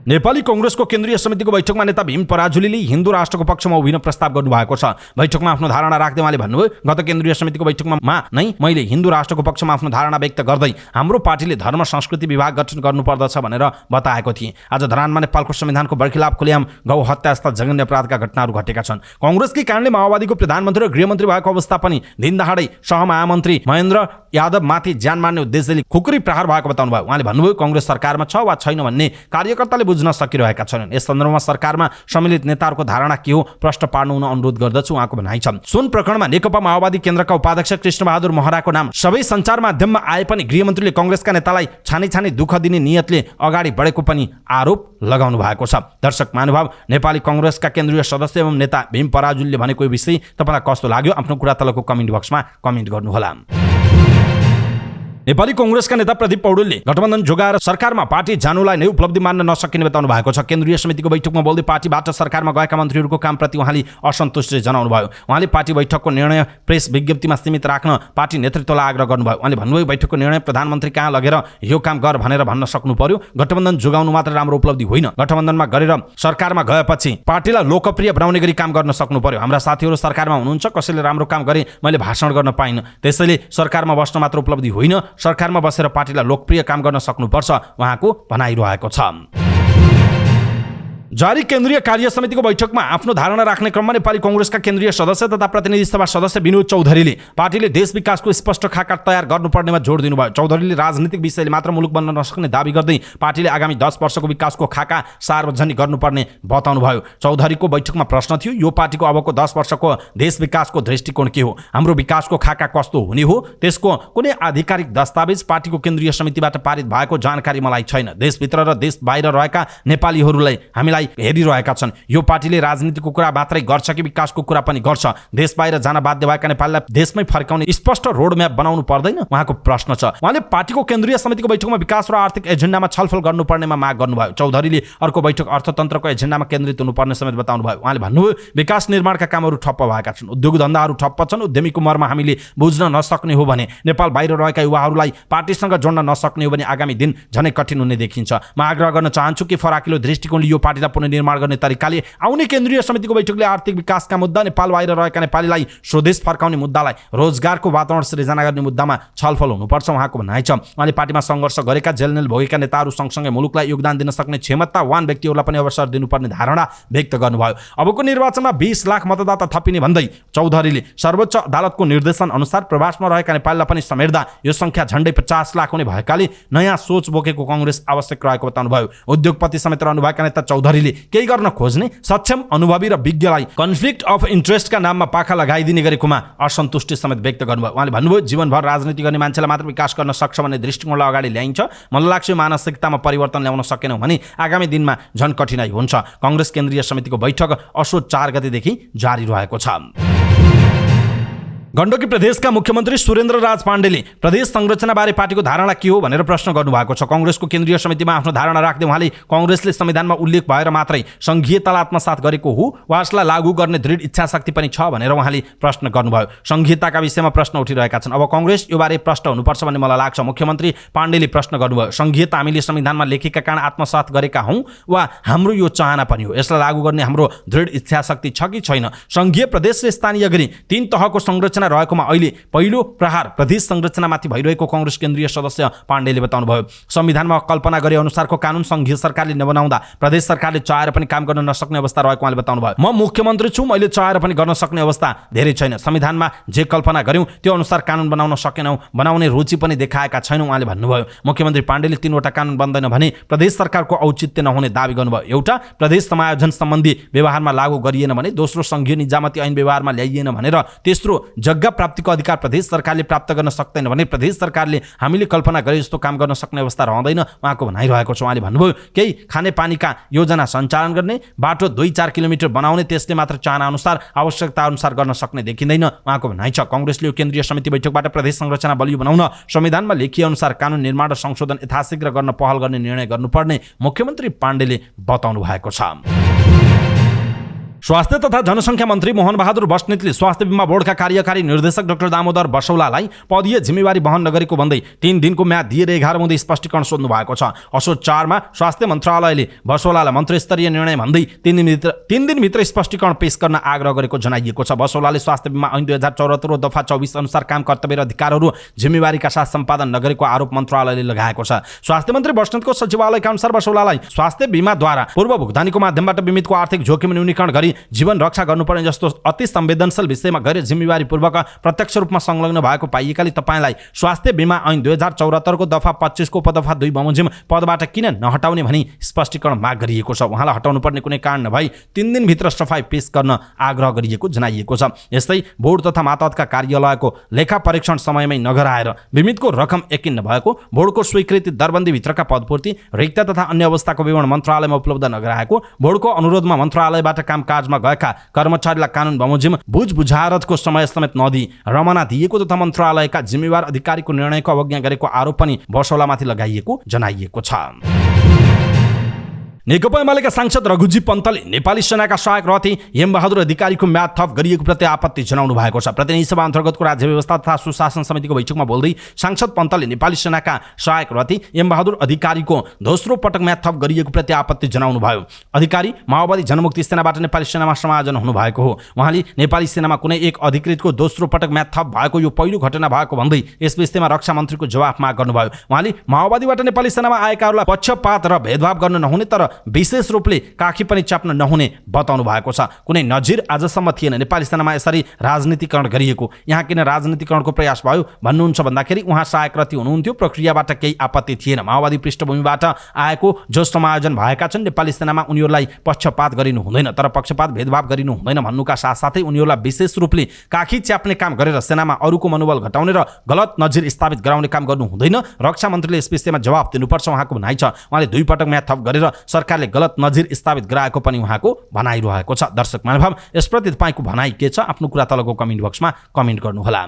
नेपाली कांग्रेसको केन्द्रीय समितिको बैठकमा नेता भीम पराजुलीले हिन्दू राष्ट्रको पक्षमा उभिन प्रस्ताव गर्नुभएको छ। बैठकमा आफ्नो धारणा राख्दै उहाँले भन्नुभयो, गत केन्द्रीय समितिको बैठकमा नै मैले हिन्दू राष्ट्रको पक्षमा आफ्नो धारणा व्यक्त गर्दै हाम्रो पार्टीले धर्म संस्कृति विभाग गठन गर्नुपर्दछ भनेर बताएको थिएँ। आज धरानमा नेपालको संविधानको बर्खिलाफ खुलेआम गौ हत्या जस्ता जघन्य अपराधका घटनाहरू घटेका छन्। कांग्रेसकै कारणले माओवादीको प्रधानमन्त्री र गृहमन्त्री भएको अवस्था पनि दिनदहाडै सहमहामन्त्री महेन्द्र यादवमाथि ज्यान मार्ने उद्देश्यले खुकुरी प्रहार भएको बताउनु भयो। उहाँले भन्नुभयो, कांग्रेस सरकारमा छ वा छैन भन्ने कार्यकर्ताले बुझ्न सकिरहेका छैनन्। यस सन्दर्भमा सरकारमा सम्मिलित नेताहरूको धारणा के हो प्रश्न पार्नु हुन अनुरोध गर्दछु, उहाँको भनाइ छ। सुन प्रकरणमा नेकपा माओवादी केन्द्रका उपाध्यक्ष कृष्णबहादुर महराको नाम सबै सञ्चार माध्यममा आए पनि गृहमन्त्रीले कांग्रेसका नेतालाई छानी छानी दुःख दिने नियतले अगाडि बढेको पनि आरोप लगाउनु भएको छ। दर्शक महानुभाव, नेपाली कांग्रेसका केन्द्रीय सदस्य एवं नेता भीम पराजुलीले भनेको विषय तपाईलाई कस्तो लाग्यो? आफ्नो कुरा तलको कमेन्ट बक्समा कमेन्ट गर्नुहोला। नेपाली कांग्रेसका नेता प्रदीप पौडेलले गठबन्धन जोगाएर सरकारमा पार्टी जानुलाई नै उपलब्धि मान्न नसकिने बताउनु भएको छ। केन्द्रीय समितिको बैठकमा बोल्दै पार्टीबाट सरकारमा गएका मन्त्रीहरूको कामप्रति उहाँले असन्तुष्टि जनाउनु भयो। उहाँले पार्टी बैठकको निर्णय प्रेस विज्ञप्तिमा सीमित राख्न पार्टी नेतृत्वलाई आग्रह गर्नुभयो। उहाँले भन्नुभयो, बैठकको निर्णय प्रधानमन्त्री कहाँ लगेर यो काम गर भनेर भन्न सक्नु पर्यो। गठबन्धन जोगाउनु मात्र राम्रो उपलब्धि होइन, गठबन्धनमा गरेर सरकारमा गएपछि पार्टीलाई लोकप्रिय बनाउने गरी काम गर्न सक्नु पर्यो। हाम्रा साथीहरू सरकारमा हुनुहुन्छ, कसैले राम्रो काम गरे मैले भाषण गर्न पाइनँ, त्यसैले सरकारमा बस्न मात्र उपलब्धि होइन, सरकारमा बसेर पार्टीलाई लोकप्रिय काम गर्न सक्नुपर्छ, उहाँको भनाइरहेको छ। जारी केन्द्रीय कार्य समितिको बैठकमा आफ्नो धारणा राख्ने क्रममा नेपाली कांग्रेसका केन्द्रीय सदस्य तथा प्रतिनिधि सभा सदस्य विनोद चौधरीले पार्टीले देश विकासको स्पष्ट खाका तयार गर्नुपर्नेमा जोड दिनुभयो। चौधरीले राजनीतिक विषयले मात्र मुलुक बन्न नसक्ने दाबी गर्दै पार्टीले आगामी 10 वर्षको विकासको खाका सार्वजनिक गर्नुपर्ने बताउनुभयो। चौधरीको बैठकमा प्रश्न थियो, यो पार्टीको अबको 10 वर्षको देश विकासको दृष्टिकोण के हो? हाम्रो विकासको खाका कस्तो हुने हो? त्यसको कुनै आधिकारिक दस्तावेज पार्टीको केन्द्रीय समितिबाट पारित भएको जानकारी मलाई छैन। देशभित्र र देश बाहिर रहेका नेपालीहरूलाई हामीलाई हेरिरहेका छन्। यो पार्टीले राजनीतिको कुरा मात्रै गर्छ कि विकासको कुरा पनि गर्छ? देश बाहिर जान बाध्य भएका नेपालीलाई देशमै फर्काउने स्पष्ट रोडम्याप बनाउनु पर्दैन, उहाँको प्रश्न छ। उहाँले पार्टीको केन्द्रीय समितिको बैठकमा विकास र आर्थिक एजेन्डामा छलफल गर्नुपर्नेमा माग गर्नुभयो। चौधरीले अर्को बैठक अर्थतन्त्रको एजेन्डामा केन्द्रित हुनुपर्ने समेत बताउनु भयो। उहाँले भन्नुभयो, विकास निर्माणका कामहरू ठप्प भएका छन्, उद्योग धन्दाहरू ठप्प छन्। उद्यमीको मर्म हामीले बुझ्न नसक्ने हो भने, नेपाल बाहिर रहेका युवाहरूलाई पार्टीसँग जोड्न नसक्ने हो भने आगामी दिन झनै कठिन हुने देखिन्छ। म आग्रह गर्न चाहन्छु कि फराकिलो दृष्टिकोणले यो पार्टीलाई पुनर्निर्माण गर्ने तरिकाले आउने केन्द्रीय समितिको बैठकले आर्थिक विकासका मुद्दा, नेपाल बाहिर रहेका नेपालीलाई स्वदेश फर्काउने मुद्दालाई, रोजगारको वातावरण सृजना गर्ने मुद्दामा छलफल हुनुपर्छ, उहाँको भनाइ छ। उहाँले पार्टीमा सङ्घर्ष गरेका जेलनेल भोगेका नेताहरू सँगसँगै मुलुकलाई योगदान दिन सक्ने क्षमतावान व्यक्तिहरूलाई पनि अवसर दिनुपर्ने धारणा व्यक्त गर्नुभयो। अबको निर्वाचनमा 20 लाख मतदाता थपिने भन्दै चौधरीले सर्वोच्च अदालतको निर्देशन अनुसार प्रवासमा रहेका नेपालीलाई पनि समेट्दा यो संख्या झण्डै 50 लाख हुने भएकाले नयाँ सोच बोकेको कांग्रेस आवश्यक रहेको बताउनुभयो। उद्योगपति समेत रहनुभएका नेता चौधरीले केही गर्न खोज्ने सक्षम अनुभवी र विज्ञलाई कन्फ्लिक्ट अफ इन्ट्रेस्टका नाममा पाखा लगाइदिने गरेकोमा असन्तुष्टि समेत व्यक्त गर्नुभयो। उहाँले भन्नुभयो, जीवनभर राजनीति गर्ने मान्छेलाई मात्र विकास गर्न सक्छ भन्ने दृष्टिकोणलाई अगाडि ल्याइन्छ। मलाई लाग्छ यो मानसिकतामा परिवर्तन ल्याउन सकेनौँ भने आगामी दिनमा झन कठिनाइ हुन्छ। कांग्रेस केन्द्रीय समितिको बैठक असोज 4 गतेदेखि जारी रहेको छ। गण्डकी प्रदेशका मुख्यमन्त्री सुरेन्द्र राज पाण्डेले प्रदेश संरचनाबारे पार्टीको धारणा के हो भनेर प्रश्न गर्नुभएको छ। कांग्रेसको केन्द्रीय समितिमा आफ्नो धारणा राख्दै उहाँले कांग्रेसले संविधानमा उल्लेख भएर मात्रै संघीयतालाई आत्मसात गरेको हो वा यसलाई लागू गर्ने दृढ इच्छाशक्ति पनि छ भनेर उहाँले प्रश्न गर्नुभयो। संघीयताका विषयमा प्रश्न उठिरहेका छन्। अब कांग्रेस योबारे प्रश्न हुनुपर्छ भन्ने मलाई लाग्छ। मुख्यमन्त्री पाण्डेले प्रश्न गर्नुभयो, संघीयता हामीले संविधानमा लेखेका कारण आत्मसात गरेका हौं वा हाम्रो यो चाहना पनि हो? यसलाई लागू गर्ने हाम्रो दृढ इच्छाशक्ति छ कि छैन? संघीय प्रदेशले स्थानीय गरी 3 तहको संरचना रहेकोमा अहिले पहिलो प्रहार प्रदेश संरचनामाथि भइरहेको कांग्रेस केन्द्रीय सदस्य पाण्डेले बताउनुभयो। संविधानमा कल्पना गरे अनुसारको कानुन संघीय सरकारले नबनाउँदा प्रदेश सरकारले चाहेर पनि काम गर्न नसक्ने अवस्था रहेको उहाँले बताउनुभयो। म मुख्यमन्त्री छु, मैले चाहेर पनि गर्न सक्ने अवस्था धेरै छैन। संविधानमा जे कल्पना गर्यौं त्यो अनुसार कानुन बनाउन सकेनौं, बनाउने रुचि पनि देखाएका छैनौं उहाँले भन्नुभयो। मुख्यमन्त्री पाण्डेले 3वटा कानुन बन्दैन भने प्रदेश सरकारको औचित्य नहुने दावी गर्नुभयो। एउटा, प्रदेश समायोजन सम्बन्धी व्यवहारमा लागू गरिएन भने, दोस्रो संघीय निजामती ऐन व्यवहारमा ल्याइएन भनेर, तेस्रो जग्गा प्राप्तिको अधिकार प्रदेश सरकारले प्राप्त गर्न सक्दैन भने प्रदेश सरकारले हामीले कल्पना गरे जस्तो काम गर्न सक्ने अवस्था रहँदैन उहाँको भनाइरहेको छ। उहाँले भन्नुभयो, केही खानेपानीका योजना सञ्चालन गर्ने, बाटो 2-4 किलोमिटर बनाउने, त्यसले मात्र चाहना अनुसार आवश्यकता अनुसार गर्न सक्ने देखिँदैन उहाँको भनाइ छ। कांग्रेसले यो केन्द्रीय समिति बैठकबाट प्रदेश संरचना बलियो बनाउन संविधानमा लेखिए अनुसार कानुन निर्माण र संशोधन यथाशीघ्र गर्न पहल गर्ने निर्णय गर्नुपर्ने मुख्यमन्त्री पाण्डेले बताउनु भएको छ। स्वास्थ्य तथा जनसङ्ख्या मन्त्री मोहन बहादुर बस्नेतले स्वास्थ्य बीमा बोर्डका कार्यकारी निर्देशक डाक्टर दामोदर बसौलालाई पदीय जिम्मेवारी वहन नगरेको भन्दै 3 दिनको म्याद दिएर 11 मुदे स्पष्टीकरण सोध्नु भएको छ। असोज 4 मा स्वास्थ्य मन्त्रालयले बसौलालाई मन्त्रीस्तरीय निर्णय भन्दै 3 दिनभित्र स्पष्टीकरण पेश गर्न आग्रह गरेको जनाइएको छ। बसौलाले स्वास्थ्य बीमा ऐन 2074 दफा 24 अनुसार काम कर्तव्य र अधिकारहरू जिम्मेवारीका साथ सम्पादन नगरेको आरोप मन्त्रालयले लगाएको छ। स्वास्थ्य मन्त्री बस्नेतको सचिवालयका अनुसार बसौलालाई स्वास्थ्य बीमाद्वारा पूर्व भुक्तानीको माध्यमबाट बिमितको आर्थिक जोखिम न्यूनीकरण गरी जीवन रक्षा गर्नुपर्ने जस्तो अति संवेदनशील विषयमा गैर जिम्मेवारी पूर्वक प्रत्यक्ष रूपमा संलग्न भएको पाइएकाले तपाईलाई स्वास्थ्य बीमा ऐन 2074 को दफा 25 को उपदफा 2 बमोजिम पदबाट किन नहटाउने भनी स्पष्टीकरण माग गरिएको छ। उहाँलाई हटाउनु पर्ने कुनै कारण नभई 3 दिनभित्र सफाई पेश गर्न आग्रह गरिएको जनाइएको छ। यस्तै बोर्ड तथा मातहतका कार्यालयको लेखा परीक्षण समयमै नगराएर बिमितको रकम एकिन नभएको, बोर्डको स्वीकृति दरबन्दी भित्रका पदपूर्ति, रिक्त तथा अन्य अवस्थाको विवरण मन्त्रालयमा उपलब्ध नगराएको, बोर्डको अनुरोधमा मन्त्रालयबाट कामकाजमा गएका कर्मचारीलाई कानुन बमोजिम बुझ बुझारतको समय समेत नदिई रमना दिएको तथा मन्त्रालयका जिम्मेवार अधिकारीको निर्णयको अवज्ञा गरेको आरोप पनि बसौलामाथि लगाइएको जनाइएको छ। नेकपा एमालेका सांसद रघुजी पन्तले नेपाली सेनाका सहायक रथी हेमबहादुर अधिकारीको म्याद थप गरिएको प्रति आपत्ति जनाउनु भएको छ। प्रतिनिधि सभा अन्तर्गतको राज्य व्यवस्था तथा सुशासन समितिको बैठकमा बोल्दै सांसद पन्तले नेपाली सेनाका सहायक रथी हेमबहादुर अधिकारीको दोस्रो पटक म्याद थप गरिएको प्रति आपत्ति जनाउनु भयो। अधिकारी माओवादी जनमुक्ति सेनाबाट नेपाली सेनामा समायोजन हुनुभएको हो। उहाँले नेपाली सेनामा कुनै एक अधिकृतको दोस्रो पटक म्याद थप भएको यो पहिलो घटना भएको भन्दै यस विषयमा रक्षा मन्त्रीको जवाफ माग गर्नुभयो। उहाँले माओवादीबाट नेपाली सेनामा आएकाहरूलाई पक्षपात र भेदभाव गर्न नहुने तर विशेष रूपले काखी पनि चाप्न नहुने बताउनु भएको छ। कुनै नजिर आजसम्म थिएन नेपाली सेनामा यसरी राजनीतिकरण गरिएको। यहाँ किन राजनीतिकरणको प्रयास भयो भन्नुहुन्छ भन्दाखेरि उहाँ सहायक रथी हुनुहुन्थ्यो, प्रक्रियाबाट केही आपत्ति थिएन। माओवादी पृष्ठभूमिबाट आएको जो समायोजन भएका छन् नेपाली सेनामा उनीहरूलाई पक्षपात गरिनु हुँदैन तर पक्षपात भेदभाव गरिनु हुँदैन भन्नुका साथसाथै उनीहरूलाई विशेष रूपले काखी च्याप्ने काम गरेर सेनामा अरूको मनोबल घटाउने र गलत नजिर स्थापित गराउने काम गर्नु हुँदैन। रक्षा मन्त्रीले यस विषयमा जवाफ दिनुपर्छ उहाँको भनाइ छ। उहाँले 2 पटक म्याद थप गरेर सरकारले गलत नजिर स्थापित गराएको पनि उहाँको भनाइरहेको छ। दर्शक महानुभाव, यसप्रति तपाईको भनाइ के छ? आफ्नो कुरा तलको कमेन्ट बक्समा कमेन्ट गर्नुहोला।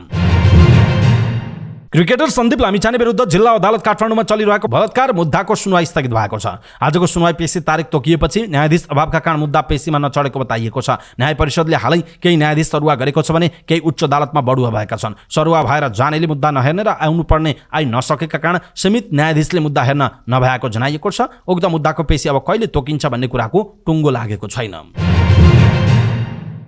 क्रिकेटर सन्दीप लामिछाने विरुद्ध जिल्ला अदालत काठमाडौँमा चलिरहेको बलात्कार मुद्दाको सुनवाई स्थगित भएको छ। आजको सुनवाई पेशी तारिक तोकिएपछि न्यायाधीश अभावका कारण मुद्दा पेशीमा नचढेको बताइएको छ। न्याय परिषदले हालै केही न्यायाधीश सरुवा गरेको छ भने केही उच्च अदालतमा बढुवा भएका छन्। सरुवा भएर जानेले मुद्दा नहेर्ने र आउनुपर्ने आइ नसकेका कारण सीमित न्यायाधीशले मुद्दा हेर्न नभएको जनाइएको छ। उक्त मुद्दाको पेशी अब कहिले तोकिन्छ भन्ने कुराको टुङ्गो लागेको छैन।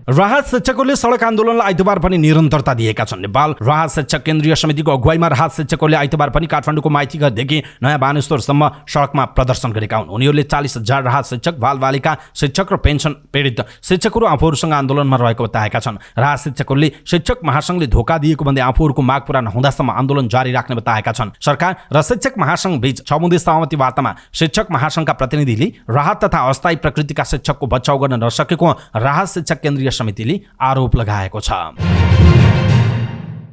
राहत शिक्षकहरूले सडक आन्दोलनलाई आइतबार पनि निरन्तरता दिएका छन्। नेपाल राहत शिक्षक केन्द्रीय समितिको अगुवाईमा राहत शिक्षकहरूले आइतबार पनि काठमाडौँको माइतीघरदेखि नयाँ बानेश्वरसम्म सडकमा प्रदर्शन गरेका हुन्। उनीहरूले 40,000 राहत शिक्षक, बालबालिका शिक्षक र पेन्सन पीडित शिक्षकहरू आफूहरूसँग आन्दोलनमा रहेको बताएका छन्। राहत शिक्षकहरूले शिक्षक महासङ्घले धोका दिएको भन्दै आफूहरूको माग पूरा नहुँदासम्म आन्दोलन जारी राख्ने बताएका छन्। सरकार र शिक्षक महासङ्घ बीच 6 मुदे सहमति वार्तामा शिक्षक महासङ्घका प्रतिनिधिले राहत तथा अस्थायी प्रकृतिका शिक्षकको बचाउ गर्न नसकेको राहत शिक्षक केन्द्रीय समितिले आरोप लगाएको छ।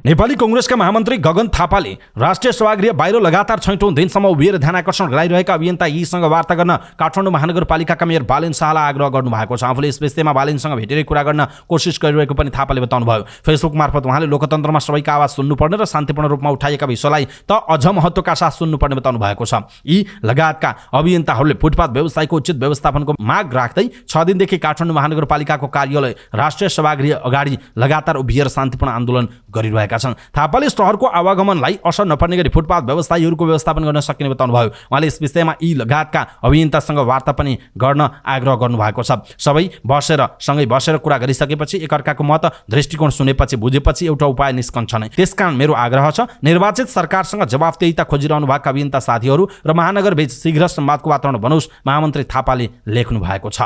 नेपाली कांग्रेसका महामन्त्री गगन थापाले राष्ट्रिय सभागृह बाहिर लगातार 6औं दिनसम्म उभिएर ध्यानाकर्षण गराइरहेका अभियन्ता यीसँग वार्ता गर्न काठमाडौँ महानगरपालिकाका मेयर बालेन शाहलाई आग्रह गर्नुभएको छ। आफूले यस विषयमा बालेनसँग भेटेर कुरा गर्न कोसिस गरिरहेको पनि थापाले बताउनुभयो। फेसबुक मार्फत उहाँले लोकतन्त्रमा सबैका आवाज सुन्नुपर्ने र शान्तिपूर्ण रूपमा उठाइएका विषयलाई त अझ महत्त्वका साथ सुन्नुपर्ने बताउनु भएको छ। यी लगायतका अभियन्ताहरूले फुटपाथ व्यवसायको उचित व्यवस्थापनको माग राख्दै 6 दिनदेखि काठमाडौँ महानगरपालिकाको कार्यालय राष्ट्रिय सभागृह अगाडि लगातार उभिएर शान्तिपूर्ण आन्दोलन गरिरहेका छन्। थापाले सहरको आवागमनलाई असर नपर्ने गरी फुटपाथ व्यवसायीहरूको व्यवस्थापन गर्न सकिने बताउनुभयो। उहाँले यस विषयमा यी लगायतका अभियन्तासँग वार्ता पनि गर्न आग्रह गर्नुभएको छ। सँगै बसेर कुरा गरिसकेपछि एकअर्काको मत दृष्टिकोण सुनेपछि बुझेपछि एउटा उपाय निस्कन्छ नै। त्यसकारण मेरो आग्रह छ, निर्वाचित सरकारसँग जवाफदेहिता खोजिरहनु भएका अभियन्ता साथीहरू र महानगर बीच शीघ्र संवादको वातावरण बनोस्, महामन्त्री थापाले लेख्नु भएको छ।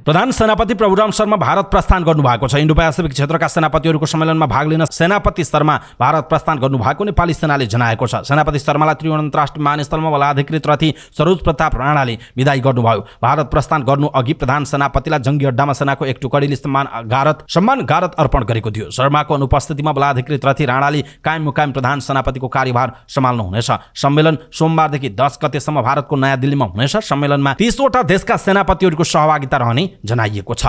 प्रधान सेनापति प्रभुराम शर्मा भारत प्रस्थान गर्नुभएको छ। इन्डो पेसिफिक क्षेत्रका सेनापतिहरूको सम्मेलनमा भाग लिन सेनापति शर्मा भारत प्रस्थान गर्नुभएको नेपाली सेनाले जनाएको छ। सेनापति शर्मालाई त्रिभुवन अन्तर्राष्ट्रिय विमानस्थलमा बलाधिकृत रथी सरोज प्रताप राणाले विदाई गर्नुभयो। भारत प्रस्थान गर्नु अघि प्रधान सेनापतिलाई जङ्गी अड्डामा सेनाको एक टुकडीले सम्मान गारत अर्पण गरेको थियो। शर्माको अनुपस्थितिमा बलाधिकृत रथी राणाले कायम मुकायम प्रधान सेनापतिको कार्यभार सम्हाल्नु हुनेछ। सम्मेलन सोमबारदेखि 10 गतेसम्म भारतको नयाँ दिल्लीमा हुनेछ। सम्मेलनमा 30 वटा देशका सेनापतिहरूको सहभागिता रहने जनाइएको छ।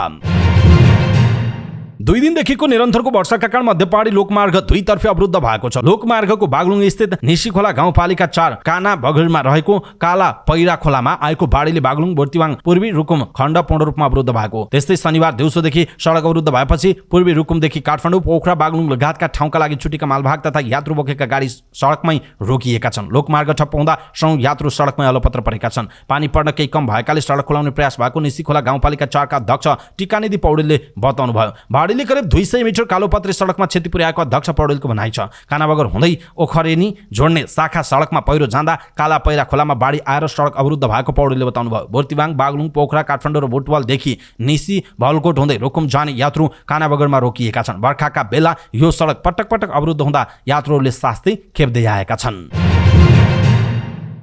2 दिनदेखिको निरन्तरको वर्षाका कारण मध्यपहाडी लोकमार्ग दुईतर्फी अवरुद्ध भएको छ। लोकमार्गको बागलुङ स्थित निसीखोला गाउँपालिका 4 काना बगरमा रहेको काला पैरा खोलामा आएको बाढीले बागलुङ बोर्तिवाङ पूर्वी रुकुम खण्ड पूर्ण रूपमा अवरुद्ध भएको। त्यस्तै शनिबार दिउँसोदेखि सडक अवरुद्ध भएपछि पूर्वी रुकुमदेखि काठमाडौँ, पोखरा, बागलुङ लगायतका ठाउँका लागि छुटेका मालभाग तथा यात्रु बोकेका गाडी सडकमै रोकिएका छन्। लोकमार्ग ठप्प हुँदा 100 यात्रु सडकमै अलपत्र परेका छन्। पानी पर्न केही कम भएकाले सडक खोलाउने प्रयास भएको निसीखोला गाउँपालिका 4 का अध्यक्ष टिकानिधि पौडेलले बताउनु भयो। बाढीले करिब 200 मिटर कालोपत्री सडकमा क्षति पुर्याएको अध्यक्ष पौडेलको भनाइ छ। कानाबगर हुँदै ओखरेनी जोड्ने शाखा सडकमा पहिरो जाँदा काला पैरा खोलामा बाढी आएर सडक अवरुद्ध भएको पौडेलले बताउनु भयो। बोर्तिवाङ, बागलुङ, पोखरा, काठमाडौँ र बुटवलदेखि निसी भलकोट हुँदै रुकुम जाने यात्रु कानाबगरमा रोकिएका छन्। बर्खाका बेला यो सडक पटक पटक अवरुद्ध हुँदा यात्रुहरूले शास्ति खेप्दै आएका छन्।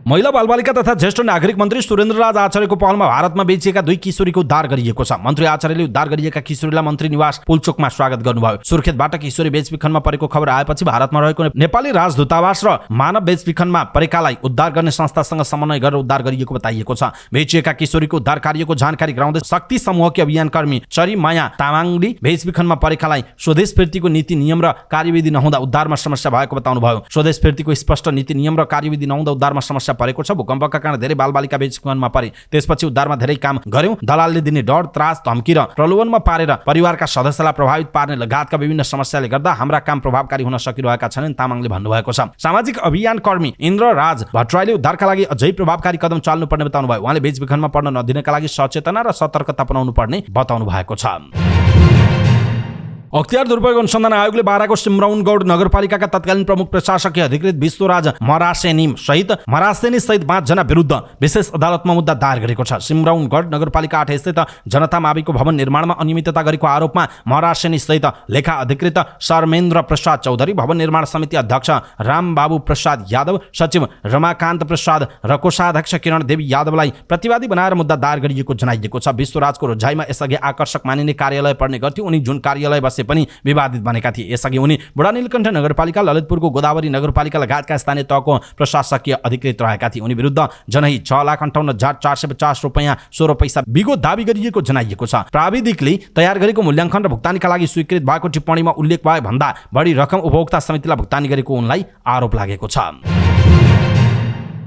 महिला बालबालिका तथा ज्येष्ठ नागरिक मन्त्री सुरेन्द्रराज आचार्यको पहलमा भारतमा बेचिएका 2 किशोरीको उद्धार गरिएको छ। मन्त्री आचार्यले उद्धार गरिएका किशोरीलाई मन्त्री निवास पुलचोकमा स्वागत गर्नुभयो। सुर्खेतबाट किशोरी बेचबिखनमा परेको खबर आएपछि भारतमा रहेको नेपाली राजदूतावास र मानव बेचबिखनमा परेकालाई उद्धार गर्ने संस्थासँग समन्वय गरेर उद्धार गरिएको बताइएको छ। बेचिएका किशोरीको उद्धार कार्यको जानकारी गराउँदै शक्ति समूहकी अभियानकर्मी चरीमाया तामाङले बेचबिखनमा परेकालाई स्वदेश फिर्तीको नीति नियम र कार्यविधि नहुँदा उद्धारमा समस्या भएको बताउनुभयो। स्वदेश फिर्तीको स्पष्ट नीति नियम र कार्यविधि नहुँदा उद्धारमा समस्या परेको छ। भूकम्पका कारण धेरै बालबालिका बेचबिखनमा परे। त्यसपछि उद्धारमा धेरै काम गर्यौं। दलालले दिने डर, त्रास, धम्की र प्रलोभनमा पारेर परिवारका सदस्यलाई प्रभावित पार्ने लगायतका विभिन्न समस्याले गर्दा हाम्रा काम प्रभावकारी हुन सकिरहेका छैनन्, तामाङले भन्नुभएको छ। सामाजिक अभियान कर्मी इन्द्रराज भट्टराईले उद्धारका लागि अझै प्रभावकारी कदम चाल्नुपर्ने बताउनुभयो। उहाँले बेचबिखनमा पर्न नदिनका लागि सचेतना र सतर्कता अपनाउनु पर्ने बताउनु भएको छ। अख्तियार दुरुपयोग अनुसन्धान आयोगले बाराको सिमरौनगढ नगरपालिकाका तत्कालीन प्रमुख प्रशासकीय अधिकृत विश्वराज मरासेनी सहित 5 जना विरुद्ध विशेष अदालतमा मुद्दा दायर गरेको छ। सिमरौनगढ नगरपालिका 8 स्थित जनता माविको भवन निर्माणमा अनियमितता गरेको आरोपमा मरासेनी सहित लेखा अधिकृत शर्मेन्द्र प्रसाद चौधरी, भवन निर्माण समिति अध्यक्ष रामबाबु प्रसाद यादव, सचिव रमाकान्त प्रसाद र कोषाध्यक्ष किरण देवी यादवलाई प्रतिवादी बनाएर मुद्दा दायर गरिएको जनाइएको छ। विश्वराजको रोजाइमा यसअघि आकर्षक मानिने कार्यालय पर्ने गर्थ्यो। उनी जुन कार्यालय बसे पनि विवादित बनेका थिए। यसअघि उनी बुढा नीलकण्ठ नगरपालिका, ललितपुरको गोदावरी नगरपालिका लगायतका स्थानीय तहको प्रशासकीय अधिकृत रहेका थिए। उनी विरुद्ध जनही 6,58,450 रुपैयाँ 16 पैसा बिगो दाबी गरिएको जनाइएको छ। प्राविधिकले तयार गरेको मूल्याङ्कन र भुक्तानीका लागि स्वीकृत भएको टिप्पणीमा उल्लेख भए भन्दा बढी रकम उपभोक्ता समितिलाई भुक्तानी गरेको उनलाई आरोप लागेको छ।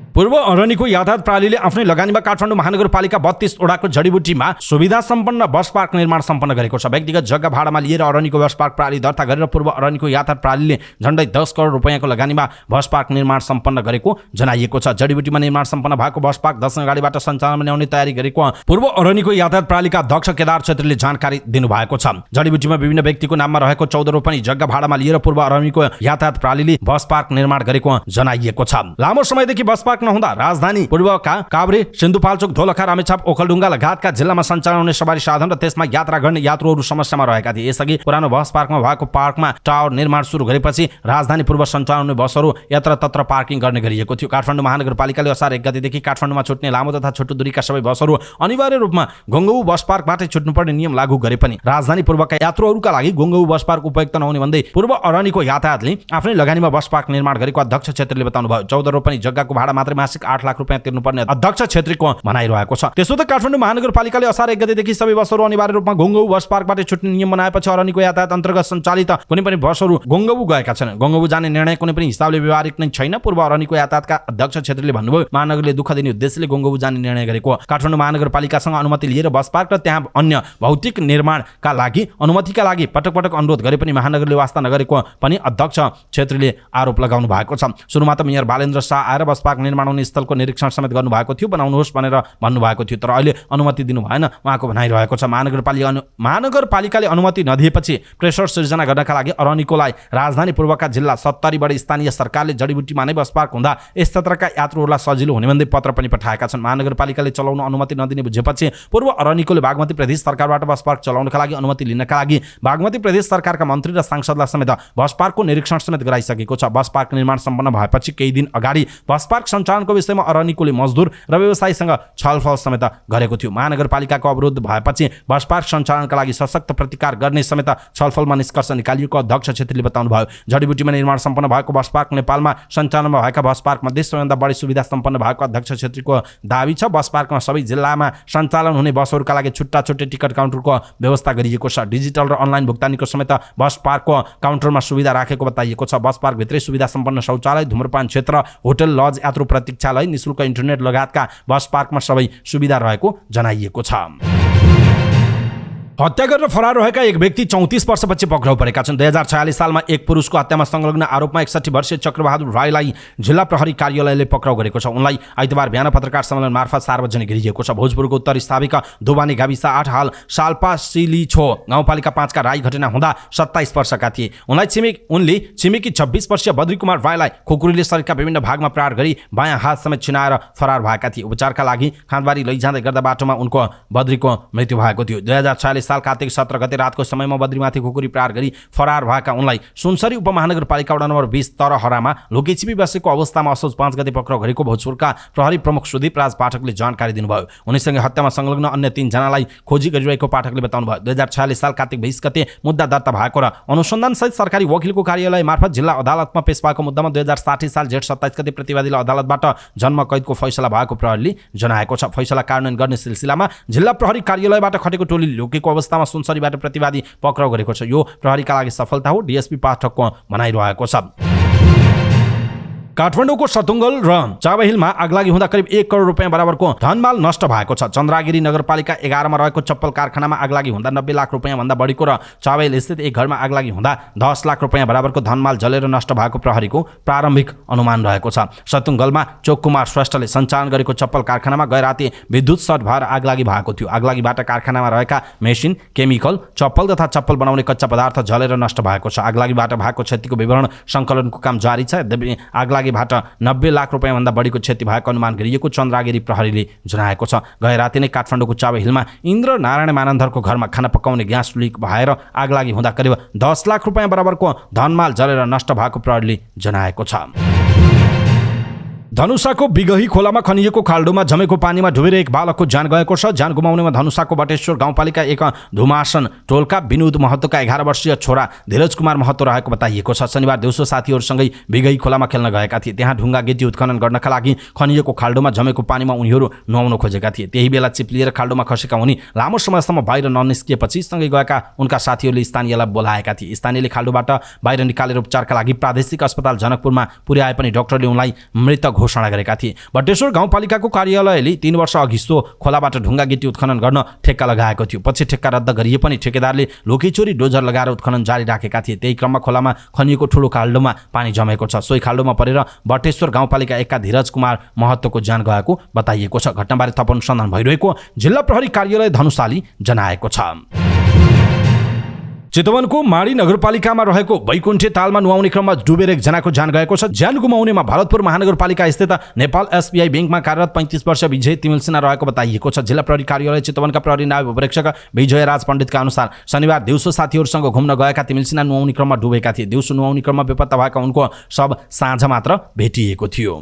पूर्व अरनिको यातायात प्रणालीले आफ्नै लगानीमा काठमाडौँ महानगरपालिका 32 वडाको जडीबुटीमा सुविधा सम्पन्न बस पार्क निर्माण सम्पन्न गरेको छ। व्यक्तिगत जग्गा भाडामा लिएर अरनिको बस पार्क प्रणाली दर्ता गरेर पूर्व अरनिको यातायात प्रणालीले झण्डै 10 करोड रुपैयाँको लगानीमा बस पार्क निर्माण सम्पन्न गरेको जनाइएको छ। जडीबुटीमा निर्माण सम्पन्न भएको बस पार्क 10 गाडीबाट सञ्चालनमा ल्याउने तयारी गरेको पूर्व अरनिको यातायात प्रणालीका अध्यक्ष केदार छेत्रीले जानकारी दिनुभएको छ। जडीबुटीमा विभिन्न व्यक्तिको नाममा रहेको 14 रोपनी जग्गा भाडामा लिएर पूर्व अरनिको यातायात प्रणालीले बस पार्क निर्माण गरेको जनाइएको छ। लामो समयदेखि बस पार्क नहुँदा राजधानी पूर्वका काभ्रे, सिन्धुपाल्चोक, दोलखा, रामेछाप, ओखलढुङ्गा लगायतका जिल्लामा सञ्चालन हुने सवारी साधन र त्यसमा यात्रा गर्ने यात्रुहरू समस्यामा रहेका थिए। यसअघि पुरानो बस पार्कमा भएको पार्कमा टावर निर्माण सुरु गरेपछि राजधानी पूर्व सञ्चालन हुने बसहरू यत्रतत्र पार्किङ गर्ने गरिएको थियो। काठमाडौँ महानगरपालिकाले असार 1 गतेदेखि काठमाडौँमा छुट्ने लामो तथा छोटो दूरीका सबै बसहरू अनिवार्य रूपमा गोङ्गबु बस पार्कबाटै छुट्नुपर्ने नियम लागू गरे पनि राजधानी पूर्वका यात्रुहरूका लागि गोङ्गबु बस पार्क उपयुक्त नहुने भन्दै पूर्व अरनिको यातायातले आफ्नै लगानीमा बस पार्क निर्माण गरेको अध्यक्ष छेत्रीले बताउनु भयो। 14 रोपनी जग्गाको भाडा मात्रै मासिक 8 लाख रुपियाँ तिर्नुपर्ने अध्यक्ष छेत्रीको भनाइरहेको छ। त्यसो त काठमाडौँ महानगरपालिकाले असार 1 गतेदेखि सबै बसहरू अनिवार्य रूपमा गोङ्गबु बस पार्कबाट छुट्ने नियम बनाएपछि अरनिको यातायात अन्तर्गत सञ्चालित कुनै पनि बसहरू गोङ्गबु गएका छैनन्। गोङ्गबु जाने निर्णय कुनै पनि हिसाबले व्यवहारिक नै छैन। पूर्व अरनिको यातायातका अध्यक्ष छेत्रीले भन्नुभयो, महानगरले दुःख दिने उद्देश्यले गोङ्गबु जाने निर्णय गरेको। काठमाडौँ महानगरपालिकासँग अनुमति लिएर बस पार्क र त्यहाँ अन्य भौतिक निर्माणका लागि अनुमतिका लागि पटक पटक अनुरोध गरे पनि महानगरले वास्ता नगरेको पनि अध्यक्ष छेत्रीले आरोप लगाउनु भएको छ। सुरुमा त मेयर बालेन्द्र शाह आएर बस पार्क निर्माण हुने स्थलको निरीक्षण समेत गर्नुभएको थियो, बनाउनुहोस् भनेर भन्नुभएको थियो, तर अहिले अनुमति दिनु भएन उहाँको भनाइरहेको छ। महानगरपालिकाले अनुमति नदिएपछि प्रेसर सिर्जना गर्नका लागि अरनिकोलाई राजधानी पूर्वका जिल्ला 70 बढी स्थानीय सरकारले जडीबुटीमा नै बस पार्क हुँदा यस क्षेत्रका यात्रुहरूलाई सजिलो हुने भन्दै पत्र पनि पठाएका छन्। महानगरपालिकाले चलाउन अनुमति नदिने बुझेपछि पूर्व अरनिकोले बागमती प्रदेश सरकारबाट बस पार्क चलाउनका लागि अनुमति लिनका लागि बागमती प्रदेश सरकारका मन्त्री र सांसदलाई समेत बस पार्कको निरीक्षण समेत गराइसकेको छ। बस पार्क निर्माण सम्पन्न भएपछि केही दिन अगाडि बस पार्क सञ्चालनको विषयमा अरनिकोले मजदुर र व्यवसायीसँग छलफल समेत गरेको थियो। महानगरपालिकाको अवरोध भएपछि बस पार्क सञ्चालनका लागि सशक्त प्रतिकार गर्ने समेत छलफलमा निष्कर्ष निकालिएको अध्यक्ष छेत्रीले बताउनु भयो। जडीबुटीमा निर्माण सम्पन्न भएको बस पार्क नेपालमा सञ्चालनमा भएका बस पार्क मध्ये सबैभन्दा बढी सुविधा सम्पन्न भएको अध्यक्ष छेत्रीको दावी छ। बस पार्कमा सबै जिल्लामा सञ्चालन हुने बसहरूका लागि छुट्टा छुट्टै टिकट काउन्टरको व्यवस्था गरिएको छ। डिजिटल र अनलाइन भुक्तानीको समेत बस पार्कको काउन्टरमा सुविधा राखेको बताइएको छ। बस पार्क भित्रै सुविधा सम्पन्न शौचालय, धूम्रपान क्षेत्र, होटल, लज, यात्रु प्रतीक्षालय, निःशुल्क इन्टरनेट लगायतका बस पार्कमा सबै सुविधा रहेको जनाइएको छ। हत्या गरेर फरार रहेका एक व्यक्ति 34 वर्षपछि पक्राउ परेका छन्। 2046 सालमा एक पुरुषको हत्यामा संलग्न आरोपमा 61 वर्षीय चक्रबहादुर राईलाई जिल्ला प्रहरी कार्यालयले पक्राउ गरेको छ। उनलाई आइतबार बिहान पत्रकार सम्मेलन मार्फत सार्वजनिक गरिएको छ। भोजपुरको उत्तरी स्थापिका दोबानी गाविस 8 हाल साल्पा सिलिछो गाउँपालिका 5 का राई घटना हुँदा 27 वर्षका थिए। उनले छिमेकी 26 वर्षीय बद्री कुमार राईलाई खुकुरीले शरीरका विभिन्न भागमा प्रहार गरी बायाँ हात समेत छिनाएर फरार भएका थिए। उपचारका लागि खाँदबारी लैजाँदै गर्दा बाटोमा उनको बद्रीको मृत्यु भएको थियो। 2046 साल कार्तिक 17 गते रातको समयमा बद्रीमाथि खुकुरी प्रहार गरी फरार भएका उनलाई सुनसरी उपमहानगरपालिका वडा नम्बर 20 तरहरामा लुकेछिपी बसेको अवस्थामा असोज 5 गते पक्राउ गरेको भोजपुरका प्रहरी प्रमुख सुदीप राज पाठकले जानकारी दिनुभयो। उनीसँगै हत्यामा संलग्न अन्य 3 जनालाई खोजी गरिरहेको पाठकले बताउनुभयो। 2046 साल कार्तिक 20 गते मुद्दा दर्ता भएको र अनुसन्धानसहित सरकारी वकिलको कार्यालय मार्फत जिल्ला अदालतमा पेश भएको मुद्दामा 2060 साल जेठ 27 गते प्रतिवादीलाई अदालतबाट जन्म कैदको फैसला भएको प्रहरीले जनाएको छ। फैसला कार्यान्वयन गर्ने सिलसिलामा जिल्ला प्रहरी कार्यालयबाट खटेको टोली लुकेको अवस्थामा सुनसरीबाट प्रतिवादी पक्राउ गरेको छ। यो प्रहरीका लागि सफलता हो, डीएसपी पाठकको भनाइरहेको छ। काठमाडौँको सतुङ्गल र चाबहिलमा आगलागी हुँदा करिब 1 करोड रुपियाँ बराबरको धनमाल नष्ट भएको छ। चन्द्रागिरी नगरपालिका 11 मा रहेको चप्पल कारखानामा आगलागी हुँदा 90 लाख रुपियाँ भन्दा बढीको र चाबहिल स्थित एक घरमा आगलागी हुँदा 10 लाख रुपियाँ बराबरको धनमाल जलेर नष्ट भएको प्रहरीको प्रारम्भिक अनुमान रहेको छ। सतुङ्गलमा चोककुमार श्रेष्ठले सञ्चालन गरेको चप्पल कारखानामा गए राति विद्युत सर्ट भएर आगलागी भएको थियो। आगलागीबाट कारखानामा रहेका मेसिन, केमिकल, चप्पल तथा चप्पल बनाउने कच्चा पदार्थ जलेर नष्ट भएको छ। आगलागीबाट भएको क्षतिको विवरण सङ्कलनको काम जारी छ। आगलागी 90 लाख रुपियाँ भन्दा बढीको क्षति भएको अनुमान गरिएको चन्द्रागिरी प्रहरीले जनाएको छ। गए राति नै काठमाडौँको चाबहिलमा इन्द्र नारायण मानन्धरको घरमा खाना पकाउने ग्यास लिक भएर आगलागी हुँदा करिब 10 लाख रुपियाँ बराबरको धनमाल जलेर नष्ट भएको प्रहरीले जनाएको छ। धनुषाको बिगही खोलामा खनिएको खाल्डोमा जमेको पानीमा डुबेर एक बालकको ज्यान गएको छ। ज्यान गुमाउनेमा धनुषाको बटेश्वर गाउँपालिका 1 धुमासन टोलका विनोद महतोका 11 वर्षीय छोरा धीरज कुमार महतो रहेको बताइएको छ। शनिबार दिउँसो साथीहरूसँगै बिगही खोलामा खेल्न गएका थिए। त्यहाँ ढुङ्गा गिटी उत्खनन गर्नका लागि खनिएको खाल्डोमा जमेको पानीमा उनीहरू नुहाउन खोजेका थिए। त्यही बेला चिप्लिएर खाल्डोमा खसेका उनी लामो समयसम्म बाहिर ननिस्किएपछि सँगै गएका उनका साथीहरूले स्थानीयलाई बोलाएका थिए। स्थानीयले खाल्डोबाट बाहिर निकालेर उपचारका लागि प्रादेशिक अस्पताल जनकपुरमा पुर्याए पनि डाक्टरले उनलाई मृत घोषणा गरेका थिए। बटेश्वर गाउँपालिकाको कार्यालयले 3 वर्ष अघि सो खोलाबाट ढुङ्गा गिटी उत्खनन गर्न ठेक्का लगाएको थियो। पछि ठेक्का रद्द गरिए पनि ठेकेदारले लोकेचोरी डोजर लगाएर उत्खनन जारी राखेका थिए। त्यही क्रममा खोलामा खनिएको ठुलो खाल्डोमा पानी जमेको छ। सोही खाल्डोमा परेर बटेश्वर गाउँपालिका 1 का धीरज कुमार महतोको ज्यान गएको बताइएको छ। घटनाबारे थप अनुसन्धान भइरहेको जिल्ला प्रहरी कार्यालय धनुषाले जनाएको छ। चितवनको माडी नगरपालिकामा रहेको बैकुण्ठे तालमा नुहाउने क्रममा डुबेर एकजनाको ज्यान गएको छ। ज्यान गुमाउनेमा भरतपुर महानगरपालिका स्थित नेपाल एसबीआई बैंकमा कार्यरत 35 वर्षीय विजय तिमिल सिन्हा रहेको बताइएको छ। जिल्ला प्रहरी कार्यालय चितवनका प्रहरी नायब उपरीक्षक विजय राज पण्डितका अनुसार शनिबार दिउँसो साथीहरूसँग घुम्न गएका तिमिल सिन्हा नुहाउने क्रममा डुबेका थिए। दिउँसो नुहाउने क्रममा बेपत्ता भएका उनको शव साँझ मात्र भेटिएको थियो।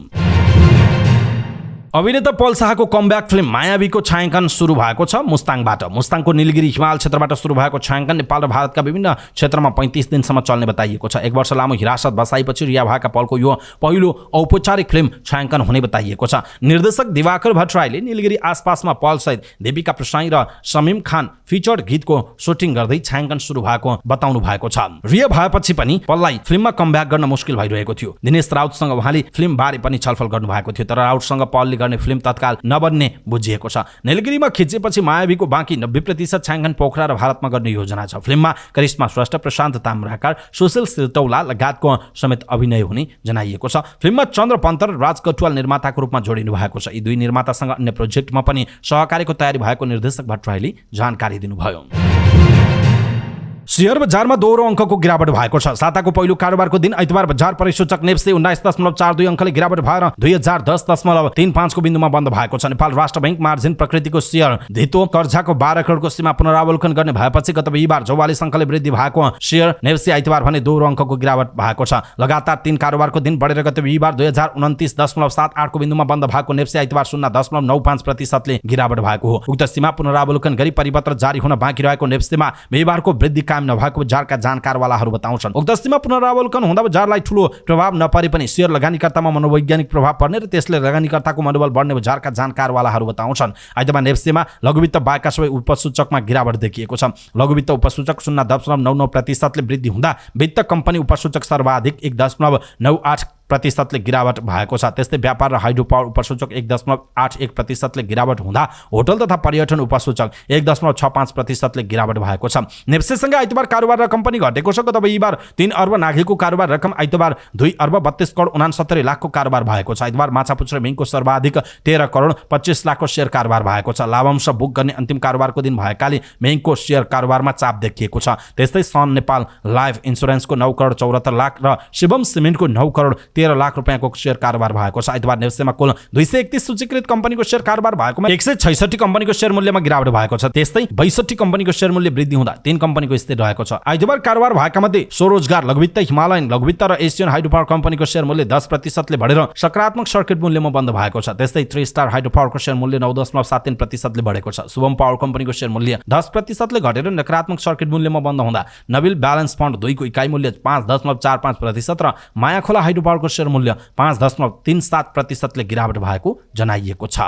अभिनेता पल शाहको कमब्याक फिल्म मायावीको छायाङ्कन सुरु भएको छ मुस्ताङबाट। मुस्ताङको नीलगिरी हिमाल क्षेत्रबाट सुरु भएको छायाङ्कन नेपाल र भारतका विभिन्न क्षेत्रमा 35 दिनसम्म चल्ने बताइएको छ। 1 वर्ष लामो हिरासत बसाइपछि रिहा भएका पलको यो पहिलो औपचारिक फिल्म छायाङ्कन हुने बताइएको छ। निर्देशक दिवाकर भट्टराईले नीलगिरी आसपासमा पलसहित देविका प्रसाई र समीम खान फिचर्ड गीतको सुटिङ गर्दै छायाङ्कन सुरु भएको बताउनु भएको छ। रिहा भएपछि पनि पललाई फिल्ममा कमब्याक गर्न मुस्किल भइरहेको थियो। दिनेश राउतसँग उहाँले फिल्मबारे पनि छलफल गर्नुभएको थियो, तर राउतसँग पलले गर्ने फिल्म तत्काल नबन्ने बुझिएको छ। नीलगिरीमा खिचेपछि मायावीको बाँकी 90% छायाङ्कन पोखरा र भारतमा गर्ने योजना छ। फिल्ममा करिश्मा श्रेष्ठ, प्रशान्त ताम्राकार, सुशील सिरतौला लगायतको समेत अभिनय हुने जनाइएको छ। फिल्ममा चन्द्र पन्तर र राज कटुवाल निर्माताको रूपमा जोडिनु भएको छ। यी दुई निर्मातासँग अन्य प्रोजेक्टमा पनि सहकार्यको तयारी भएको निर्देशक भट्टराईले जानकारी दिनुभयो। शेयर बजारमा दोहोरो अङ्कको गिरावट भएको छ। साताको पहिलो कारोबारको दिन आइतबार बजार परिसूचक नेप्से 19.42 अङ्कले गिरावट भएर 2010.35 को बिन्दुमा बन्द भएको छ। नेपाल राष्ट्र बैंक मार्जिन प्रकृतिको शेयर धितो कर्जाको 12 करोडको सीमा पुनरावलोकन गर्ने भएपछि गत बिहीबार 44 अङ्कले वृद्धि भएको शेयर नेप्से आइतबार भने दोहोरो अङ्कको गिरावट भएको छ। लगातार 3 कारोबारको दिन बढेर गत बिहीबार 2029.78 को बिन्दुमा बन्द भएको नेप्से आइतबार 0.95% गिरावट भएको हो। उक्त सीमा पुनरावलोकन गरी परिपत्र जारी हुन बाँकी रहेको नेप्सेमा बिहीबारको वृद्धि नभएको बजारका जानकारवालाहरू बताउँछन्। उक्त सीमा पुनरावलोकन हुँदा बजारलाई ठूलो प्रभाव नपरे पनि शेयर लगानीकर्तामा मनोवैज्ञानिक प्रभाव पर्ने र त्यसले लगानीकर्ताको मनोबल बढ्ने बजारका जानकारवालाहरू बताउँछन्। आइतबार नेप्सेमा लघुवित्त बाहेकका सबै उपसूचकमा गिरावट देखिएको छ। लघुवित्त उपसूचक 0.99% वृद्धि हुँदा वित्त कम्पनी उपसूचक सर्वाधिक 1.98% गिरावट भएको छ। त्यस्तै व्यापार र हाइड्रो पावर उपसूचक 1.81% गिरावट हुँदा होटल तथा पर्यटन उपसूचक 1.65% गिरावट भएको छ। नेप्सेसँग आइतबार कारोबार रकम पनि घटेको छ। गत बिहीबार 3 अर्ब नाघेको कारोबार रकम आइतबार 2 अर्ब 32 करोड 69 लाखको कारोबार भएको छ। आइतबार माछापुच्छ्रे बैंकको सर्वाधिक 13 करोड 25 लाखको शेयर कारोबार भएको छ। लाभांश बुक गर्ने अन्तिम कारोबारको दिन भएकाले बैंकको शेयर कारोबारमा चाप देखिएको छ। त्यस्तै सन नेपाल लाइफ इन्स्योरेन्सको 9 करोड 74 लाख र शिवम सिमेन्टको 9 करोड 13 लाख रुपैयाँको शेयर कारोबार भएको छ। आइतबार नेप्सेमा कुल 231 सूचीकृत कम्पनीको शेयर कारोबार भएकोमा 166 कम्पनीको शेयर मूल्यमा गिरावट भएको छ। त्यस्तै 62 कम्पनीको शेयर मूल्य वृद्धि हुँदा 3 कम्पनीको स्थिर रहेको छ। आइतबार कारोबार भएका मध्ये स्वरोजगार लघुवित्त, हिमालयन लघुवित्त र एसियन हाइड्रो पावर कम्पनीको शेयर मूल्य 10% बढेर सकारात्मक सर्किट मूल्यमा बन्द भएको छ। त्यस्तै 3 स्टार हाइड्रो पावरको शेयर मूल्य 9.73% बढेको छ। शुभम पावर कम्पनीको शेयर मूल्य 10% घटेर नकारात्मक सर्किट मूल्यमा बन्द हुँदा नबिल ब्यालेन्स फन्ड 2 को इकाइ मूल्य 5.45% र मायाखोला हाइड्रो पावरको शेयर मूल्य 5.37% गिरावट भएको जनाइएको छ।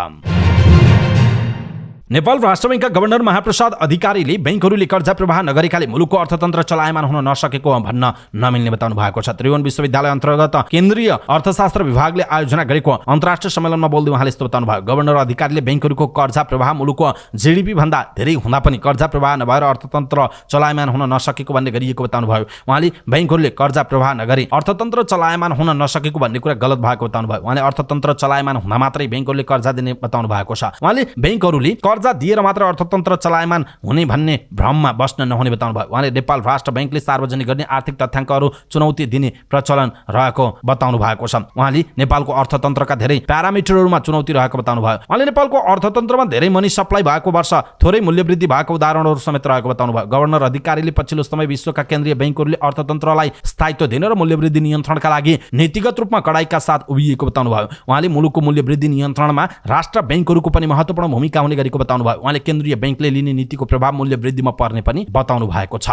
नेपाल राष्ट्र बैंकका गभर्नर महाप्रसाद अधिकारीले बैंकहरूले कर्जा प्रवाह नगरेकाले मुलुकको अर्थतन्त्र चलायमान हुन नसकेको भन्न नमिल्ने बताउनु भएको छ। त्रिभुवन विश्वविद्यालय अन्तर्गत केन्द्रीय अर्थशास्त्र विभागले आयोजना गरेको अन्तर्राष्ट्रिय सम्मेलनमा बोल्दै उहाँले यस्तो बताउनु भयो। गभर्नर अधिकारीले बैंकहरूको कर्जा प्रवाह मुलुकको जीडीपी भन्दा धेरै हुँदा पनि कर्जा प्रवाह नभएर अर्थतन्त्र चलायमान हुन नसकेको भन्ने गरिएको बताउनु भयो। उहाँले बैंकहरूले कर्जा प्रवाह नगरी अर्थतन्त्र चलायमान हुन नसकेको भन्ने कुरा गलत भएको बताउनु भयो। उहाँले अर्थतन्त्र चलायमान हुँदा मात्रै बैंकहरूले कर्जा दिने बताउनु भएको छ। उहाँले बैंकहरूले कर्जा दिएर मात्र अर्थतन्त्र चलायमान हुने भन्ने भ्रममा बस्न नहुने बताउनु भयो। उहाँले नेपाल राष्ट्र बैंकले सार्वजनिक गर्ने आर्थिक तथ्याङ्कहरू चुनौती दिने प्रचलन रहेको बताउनु भएको छ। उहाँले नेपालको अर्थतन्त्रका धेरै प्यारामिटरहरूमा चुनौती रहेको बताउनु भयो। उहाँले नेपालको अर्थतन्त्रमा धेरै मनी सप्लाई भएको वर्ष थोरै मूल्यवृद्धि भएको उदाहरणहरू समेत रहेको बताउनु भयो। गभर्नर अधिकारीले पछिल्लो समय विश्वका केन्द्रीय बैंकहरूले अर्थतन्त्रलाई स्थायित्व दिन र मूल्यवृद्धि नियन्त्रणका लागि नीतिगत रूपमा कडाइका साथ उभिएको बताउनु भयो। उहाँले मुलुकको मूल्यवृद्धि नियन्त्रणमा राष्ट्र बैंकहरूको पनि महत्त्वपूर्ण भूमिका हुने गरेको बताउनु भयो। उहाँले केन्द्रीय बैंकले लिने नीतिको प्रभाव मूल्य वृद्धिमा पर्ने पनि बताउनु भएको छ।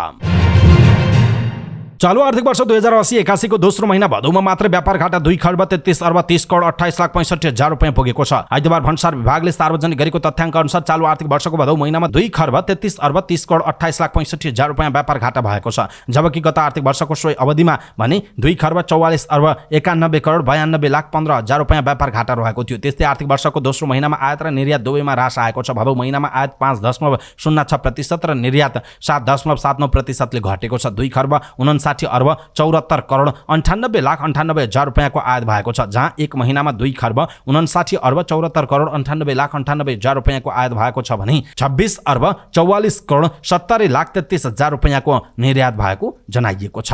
चालू आर्थिक वर्ष 2080-81 को दोस्रो महिना भदौमा मात्र व्यापार घाटा 2 खर्ब 33 अर्ब 30 करोड 28 लाख 65 हजार रुपैयाँ पुगेको छ। आइतबार भन्सार विभागले सार्वजनिक गरेको तथ्याङ्क अनुसार चालू आर्थिक वर्षको भदौ महिनामा 2 खर्ब 33 अर्ब 30 करोड 28 लाख 65 हजार रुपैयाँ व्यापार घाटा भएको छ। जबकि गत आर्थिक वर्षको सोही अवधिमा भने 2 खर्ब 44 अर्ब 91 करोड 92 लाख 15 हजार रुपैयाँ व्यापार घाटा रहेको थियो। त्यस्तै आर्थिक वर्षको दोस्रो महिनामा आयात र निर्यात दुवैमा ह्रास आएको छ। भदौ महिनामा आयात 5.06% र निर्यात 7.79% ले घटेको छ। 2 खर्ब 59 अर्ब 74 करोड 98 लाख 98 हजार रुपैयाँको आयात भएको छ, जहाँ एक महिनामा 2 खर्ब 59 अर्ब 74 करोड 98 लाख 98 हजार रुपैयाँको आयात भएको छ भने 26 अर्ब 44 करोड 70 लाख 33 हजार रुपैयाँको निर्यात भएको जनाइएको छ।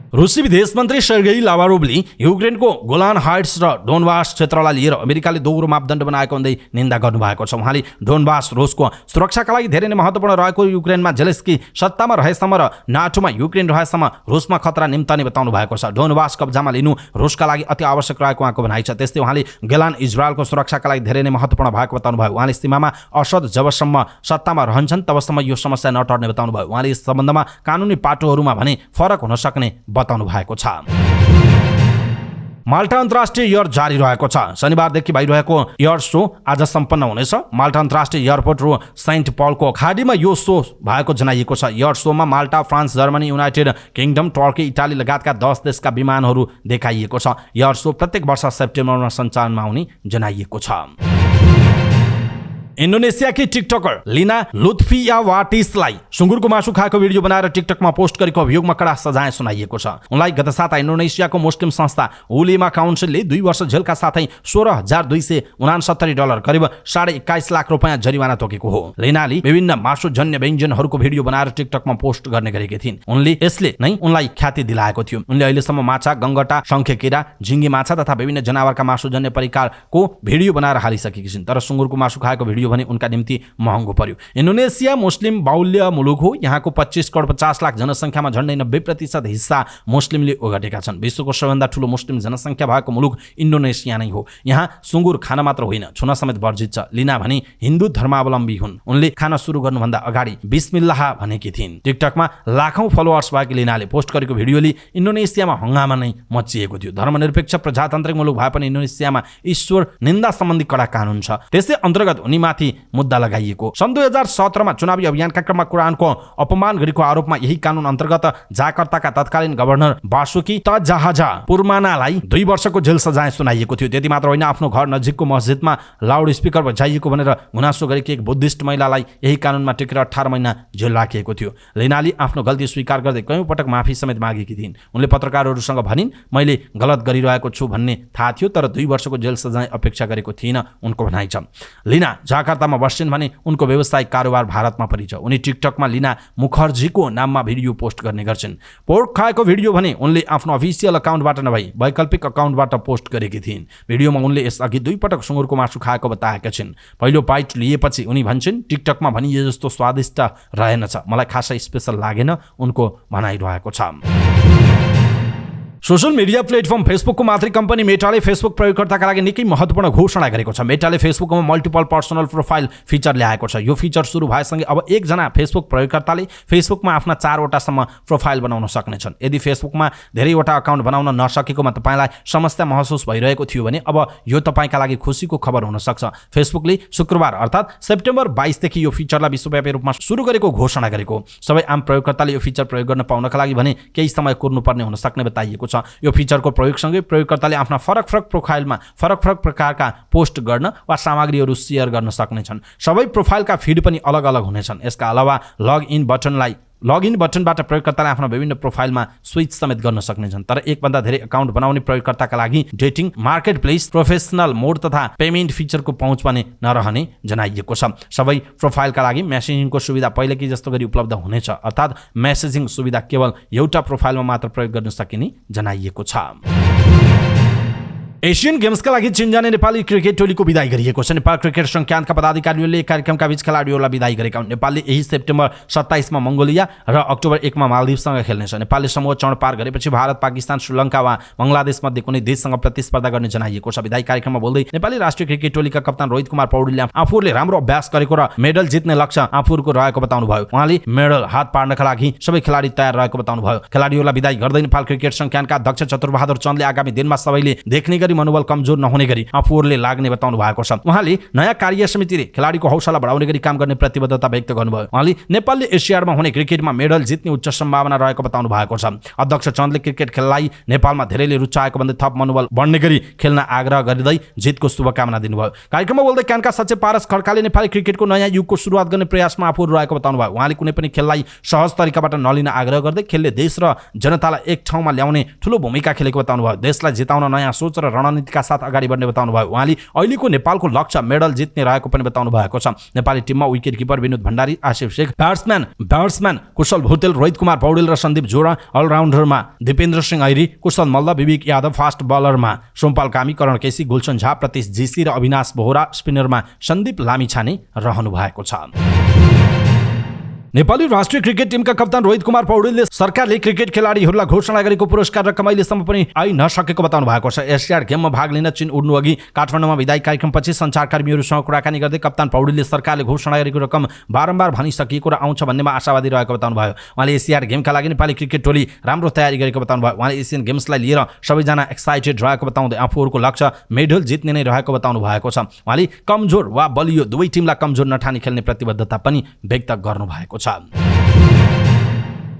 रुसी विदेश मन्त्री सर्गेई लाभारोभले युक्रेनको गोलान हाइट्स र डोनबास क्षेत्रलाई लिएर अमेरिकाले दोहोरो मापदण्ड बनाएको भन्दै निन्दा गर्नुभएको छ। उहाँले डोनबास रुसको सुरक्षाका लागि धेरै नै महत्त्वपूर्ण रहेको, युक्रेनमा जेलेस्की सत्तामा रहेसम्म र नाटोमा युक्रेन रहेसम्म रुसमा खतरा निम्ताउने बताउनु भएको छ। डोनबास कब्जामा लिनु रुसका लागि अति आवश्यक रहेको उहाँको भनाइ छ। त्यस्तै उहाँले गोलान इजरायलको सुरक्षाका लागि धेरै नै महत्त्वपूर्ण भएको बताउनु भयो। उहाँले सीमामा असद जबसम्म सत्तामा रहन्छन् तबसम्म यो समस्या नटर्ने बताउनु भयो। उहाँले यस सम्बन्धमा कानुनी पाटोहरूमा भने फरक हुन सक्ने बताउनु भएको छ। माल्टा अन्तर्राष्ट्रिय एयर जारी रहेको छ। शनिबारदेखि भइरहेको एयर शो आज सम्पन्न हुनेछ। माल्टा अन्तर्राष्ट्रिय एयरपोर्ट र सेन्ट पलको खाडीमा यो शो भएको जनाइएको छ। एयर शोमा Malta, France, Germany, United Kingdom, Turkey, Italy लगायतका 10 देशका विमानहरू देखाइएको छ। एयर शो प्रत्येक वर्ष सेप्टेम्बरमा सञ्चालनमा आउने जनाइएको छ। इन्डोनेसियाकी टिकटकर लिना लुत्फियावाटिसलाई सुँगुरको मासु खाएको भिडियो बनाएर टिकटकमा पोस्ट गरेको अभियोगमा कडा सजाय सुनाइएको छ। उनलाई गत साता इन्डोनेसियाको मुस्लिम संस्था उलेमा काउन्सिलले 2 वर्ष जेलका साथै $16,269 करिब 21.5 लाख रुपैयाँ जरिवाना तोकेको हो। लिनाले विभिन्न मासुजन्य व्यञ्जनहरूको भिडियो बनाएर टिकटकमा पोस्ट गर्ने गरेकी थिइन्। उनले यसले नै उनलाई ख्याति दिलाएको थियो। उनले अहिलेसम्म माछा, गङ्गटा, शङ्खेकिरा, झिङ्गे माछा तथा विभिन्न जनावरका मासुजन्य परिकारको भिडियो बनाएर हालिसकेकी छिन्। तर सुँगुरको मासु खाएको भिडियो भने उनका निम्ति महँगो पर्यो। इन्डोनेसिया मुस्लिम बाहुल्य मुलुक हो। यहाँको 25 करोड 50 लाख जनसङ्ख्यामा झन्डै 90% हिस्सा मुस्लिमले ओगटेका छन्। विश्वको सबैभन्दा ठुलो मुस्लिम जनसङ्ख्या भएको मुलुक इन्डोनेसिया नै हो। यहाँ सुँगुर खान मात्र होइन, छुन समेत वर्जित छ। लिना भने हिन्दू धर्मावलम्बी हुन्। उनले खान सुरु गर्नुभन्दा अगाडि बिस्मिल्लाह भनेकी थिइन्। टिकटकमा लाखौं फलोअर्स भएकी लिनाले पोस्ट गरेको भिडियोले इन्डोनेसियामा हङ्गामा नै मचिएको थियो। धर्मनिरपेक्ष प्रजातान्त्रिक मुलुक भए पनि इन्डोनेसियामा ईश्वर निन्दा सम्बन्धी कडा कानुन छ। त्यसै अन्तर्गत उनीमाथि मुद्दा लगाइएको। सन् 2017मा चुनावी अभियानका क्रममा कुरानको अपमान गरेको आरोपमा यही कानुन अन्तर्गत जाकर्ताका तत्कालीन गभर्नर बासुकी तजाहाजा पुरमानालाई 2 वर्षको जेल सजाय सुनाइएको थियो। त्यति मात्र होइन, आफ्नो घर नजिकको मस्जिदमा लाउड स्पिकर बजाइएको भनेर गुनासो गरेकी एक बुद्धिस्ट महिलालाई यही कानुनमा टेकेर 18 महिना जेल राखिएको थियो। लिनाले आफ्नो गल्ती स्वीकार गर्दै कयौं पटक माफी समेत मागेकी थिइन्। उनले पत्रकारहरूसँग भनिन्, मैले गलत गरिरहेको छु भन्ने थाहा थियो, तर 2 वर्षको जेल सजाय अपेक्षा गरेको थिइनँ, उनको भनाइ छ। लिना जाकर्तामा बस्छिन् भने उनको व्यवसायिक कारोबार भारतमा पनि छ। उनी टिकटकमा लिना मुखर्जीको नाममा भिडियो पोस्ट गर्ने गर्छिन्। पोर्क खाएको भिडियो भने उनले आफ्नो अफिसियल अकाउन्टबाट नभई वैकल्पिक अकाउन्टबाट पोस्ट गरेकी थिइन्। भिडियोमा उनले यसअघि 2 पटक सुँगुरको मासु खाएको बताएका छिन्। पहिलो बाइट लिएपछि उनी भन्छन्, टिकटकमा भनिए जस्तो स्वादिष्ट रहेनछ, मलाई खासै स्पेशल लागेन, उनको भनाइरहेको छ। सोशल मिडिया प्लेटफर्म फेसबुकको मातृ कम्पनी मेटाले फेसबुक प्रयोगकर्ताका लागि निकै महत्त्वपूर्ण घोषणा गरेको छ। मेटाले फेसबुकमा मल्टिपल पर्सनल प्रोफाइल फिचर ल्याएको छ। यो फिचर सुरु भएसँगै अब एकजना फेसबुक प्रयोगकर्ताले फेसबुकमा आफ्ना 4 वटासम्म प्रोफाइल बनाउन सक्नेछन्। यदि फेसबुकमा धेरैवटा अकाउन्ट बनाउन नसकेकोमा तपाईलाई समस्या महसुस भइरहेको थियो भने अब यो तपाईका लागि खुसीको खबर हुन सक्छ। फेसबुकले शुक्रबार अर्थात् सेप्टेम्बर 22 देखि यो फिचरलाई विश्वव्यापी रूपमा सुरु गरेको घोषणा गरेको। सबै आम प्रयोगकर्ताले यो फिचर प्रयोग गर्न पाउनका लागि भने केही समय कुर्नुपर्ने हुन सक्ने बताइएको छ। यो फिचरको प्रयोगसँगै प्रयोगकर्ताले आफ्ना फरक प्रोफाइलमा फरक प्रकारका पोस्ट गर्न वा सामग्रीहरू शेयर गर्न सक्नेछन्। सबै प्रोफाइलका फिड पनि अलग अलग हुनेछन्। यसका अलावा लगइन बटनबाट प्रयोगकर्ताले आफ्ना विभिन्न प्रोफाइलमा स्विच समेत गर्न सक्नेछन्। तर एकभन्दा धेरै अकाउन्ट बनाउने प्रयोगकर्ताका लागि डेटिङ, मार्केट प्लेस, प्रोफेसनल मोड तथा पेमेन्ट फिचरको पहुँच पनि नरहने जनाइएको छ। सबै प्रोफाइलका लागि मेसेजिङको सुविधा पहिलेकै जस्तो गरी उपलब्ध हुनेछ, अर्थात् मेसेजिङ सुविधा केवल एउटा प्रोफाइलमा मात्र प्रयोग गर्न सकिने जनाइएको छ। एशियन गेम्सका लागि चीन जाने नेपाली क्रिकेट टोलीको विदाई गरिएको छ। नेपाल क्रिकेट संघका पदाधिकारीहरूले कार्यक्रमका बीच खेलाडीहरूलाई विदाई गरेका हुन्। नेपालले यही सेप्टेम्बर 27 मा मंगोलिया र अक्टोबर 1 मा मालदिवसँग खेल्नेछ। नेपालले समूह चरण पार गरेपछि भारत, पाकिस्तान, श्रीलङ्का वा बंगलादेश मध्ये कुनै देशसँग प्रतिस्पर्धा गर्ने जनाइएको छ। विदाई कार्यक्रममा बोल्दै नेपाली राष्ट्रिय क्रिकेट टोलीका कप्तान रोहित कुमार पौडेलले आफूहरूले राम्रो अभ्यास गरेको र मेडल जित्ने लक्ष्य आफूहरूको रहेको बताउनुभयो। उहाँले मेडल हात पार्नका लागि सबै खेलाडी तयार रहेको बताउनुभयो। खेलाडीहरूलाई विदाई गर्दै नेपाल क्रिकेट संघका अध्यक्ष चतुरबहादुर चन्दले आगामी दिनमा सबैले देख्ने गरी मनोबल कमजोर नहुने गरी आफूहरूले लाग्ने बताउनु भएको छ। उहाँले नयाँ कार्य समितिले खेलाडीको हौसला बढाउने गरी काम गर्ने प्रतिबद्धता व्यक्त गर्नुभयो। उहाँले नेपालले एसियाडमा हुने क्रिकेटमा मेडल जित्ने उच्च सम्भावना रहेको बताउनु भएको छ। अध्यक्ष चन्दले क्रिकेट खेललाई नेपालमा धेरैले रुचाएको भन्दै थप मनोबल बढ्ने गरी खेल्न आग्रह गर्दै जितको शुभकामना दिनुभयो। कार्यक्रममा बोल्दै क्यानका सचिव पारस खड्काले नेपाली क्रिकेटको नयाँ युगको सुरुवात गर्ने प्रयासमा आफूहरू रहेको बताउनु भयो। उहाँले कुनै पनि खेललाई सहज तरिकाबाट नलिन आग्रह गर्दै खेलले देश र जनतालाई एक ठाउँमा ल्याउने ठूलो भूमिका खेलेको बताउनु भयो। देशलाई जिताउन नयाँ सोच र रणनीतिका साथ अगाडि बढ्ने बताउनु भयो। उहाँले अहिलेको नेपालको लक्ष्य मेडल जित्ने रहेको पनि बताउनु भएको छ। नेपाली टिममा wicket keeper Binod Bhandari, Asif Sheikh, batsman Kushal Bhurtel, Rohit Kumar Paudel र सन्दीप जोरा, अलराउन्डरमा दिपेन्द्र सिंह ऐरी, कुशल मल्ल, विवेक यादव, फास्ट बलरमा सोमपाल कामी, करण केसी, गुलशन झा, प्रतीश जीसी र अविनाश बोहरा, स्पिनरमा सन्दीप लामिछाने रहनु भएको छ। नेपाली राष्ट्रिय क्रिकेट टिमका कप्तान रोहित कुमार पौडेलले सरकारले क्रिकेट खेलाडीहरूलाई घोषणा गरेको पुरस्कार रकम अहिलेसम्म पनि आइ नसकेको बताउनु भएको छ। एसियाड गेममा भाग लिन चीन उड्नु अघि काठमाडौँमा विदाई कार्यक्रमपछि सञ्चारकर्मीहरूसँग कुराकानी गर्दै कप्तान पौडेलले सरकारले घोषणा गरेको रकम बारम्बार भनिसकिएको र आउँछ भन्नेमा आशावादी रहेको बताउनु भयो। उहाँले एसियाड गेमका लागि नेपाली क्रिकेट टोली राम्रो तयारी गरेको बताउनु भयो। उहाँले एसियन गेम्सलाई लिएर सबैजना एक्साइटेड रहेको बताउँदै आफूहरूको लक्ष्य मेडल जित्ने नै रहेको बताउनु भएको छ। उहाँले कमजोर वा बलियो दुवै टिमलाई कमजोर नठानी खेल्ने प्रतिबद्धता पनि व्यक्त गर्नुभएको छ।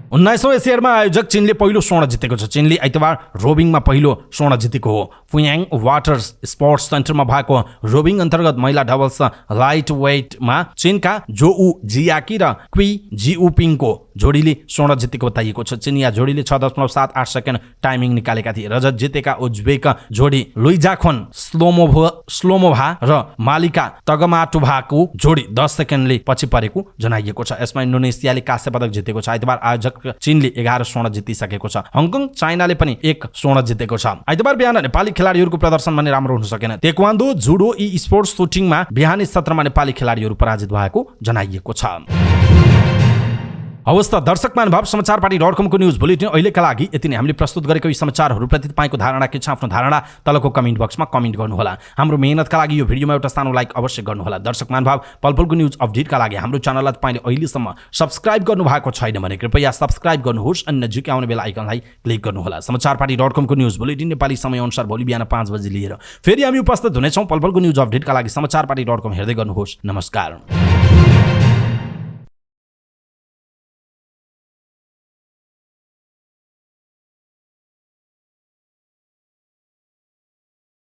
19औं एसियाडमा आयोजक चीनले पहिलो स्वर्ण जितेको छ। चीनले आइतबार रोबिङमा पहिलो स्वर्ण जितेको हो। फुयाङ वाटर स्पोर्ट्स सेन्टरमा भएको रोबिङ अन्तर्गत महिला डबल्स लाइट वेटमा चीनका जोउ जियाकी र क्वी जिउपिङको जोडीले स्वर्ण जितेको बताइएको छ। चीनिया जोडीले 6.78 सेकेन्ड टाइमिङ निकालेका थिए। रजत जितेका उज्बेक जोडी लुइजाखोन स्लोमोभा र मालिका तगमाटुभाको जोडी 10 सेकेन्डले पछि परेको जनाइएको छ। यसमा इन्डोनेसियाले काँस्य पदक जितेको छ। आइतबार आयोजक चीनले 11 स्वर्ण जितिसकेको छ। हङकङ चाइनाले पनि 1 स्वर्ण जितेको छ। आइतबार बिहान नेपाली खेलाडीहरूको प्रदर्शन पनि राम्रो हुन सकेन। तेक्वान्डो, जुडो, ई स्पोर्ट्स सुटिङमा बिहानी सत्रमा नेपाली खेलाडीहरू पराजित भएको जनाइएको छ। हवस् त दर्शक महानुभाव, समाचारपाटी.com को न्यूज बुलेटिन अहिलेका लागि यति नै। हामीले प्रस्तुत गरेको यी समाचारहरूप्रति तपाईँको धारणा के छ? आफ्नो धारणा तलको कमेन्ट बक्समा कमेन्ट गर्नुहोला। हाम्रो मेहनतका लागि यो भिडियोमा एउटा सानो लाइक अवश्य गर्नुहोला। दर्शक महानुभाव, पलपलको न्यूज अपडेटका लागि हाम्रो च्यानललाई तपाईँले अहिलेसम्म सब्स्क्राइब गर्नुभएको छैन भने कृपया सब्स्क्राइब गर्नुहोस् अनि नजिकै आउने बेल आइकनलाई क्लिक गर्नुहोला। समाचारपाटी.com को न्यूज बुलेटिन नेपाली समयअनुसार भोलि बिहान 5 बजे लिएर फेरि हामी उपस्थित हुनेछौँ। पलपलको न्यूज अपडेटका लागि समाचारपाटी.com हेर्दै गर्नुहोस्। नमस्कार।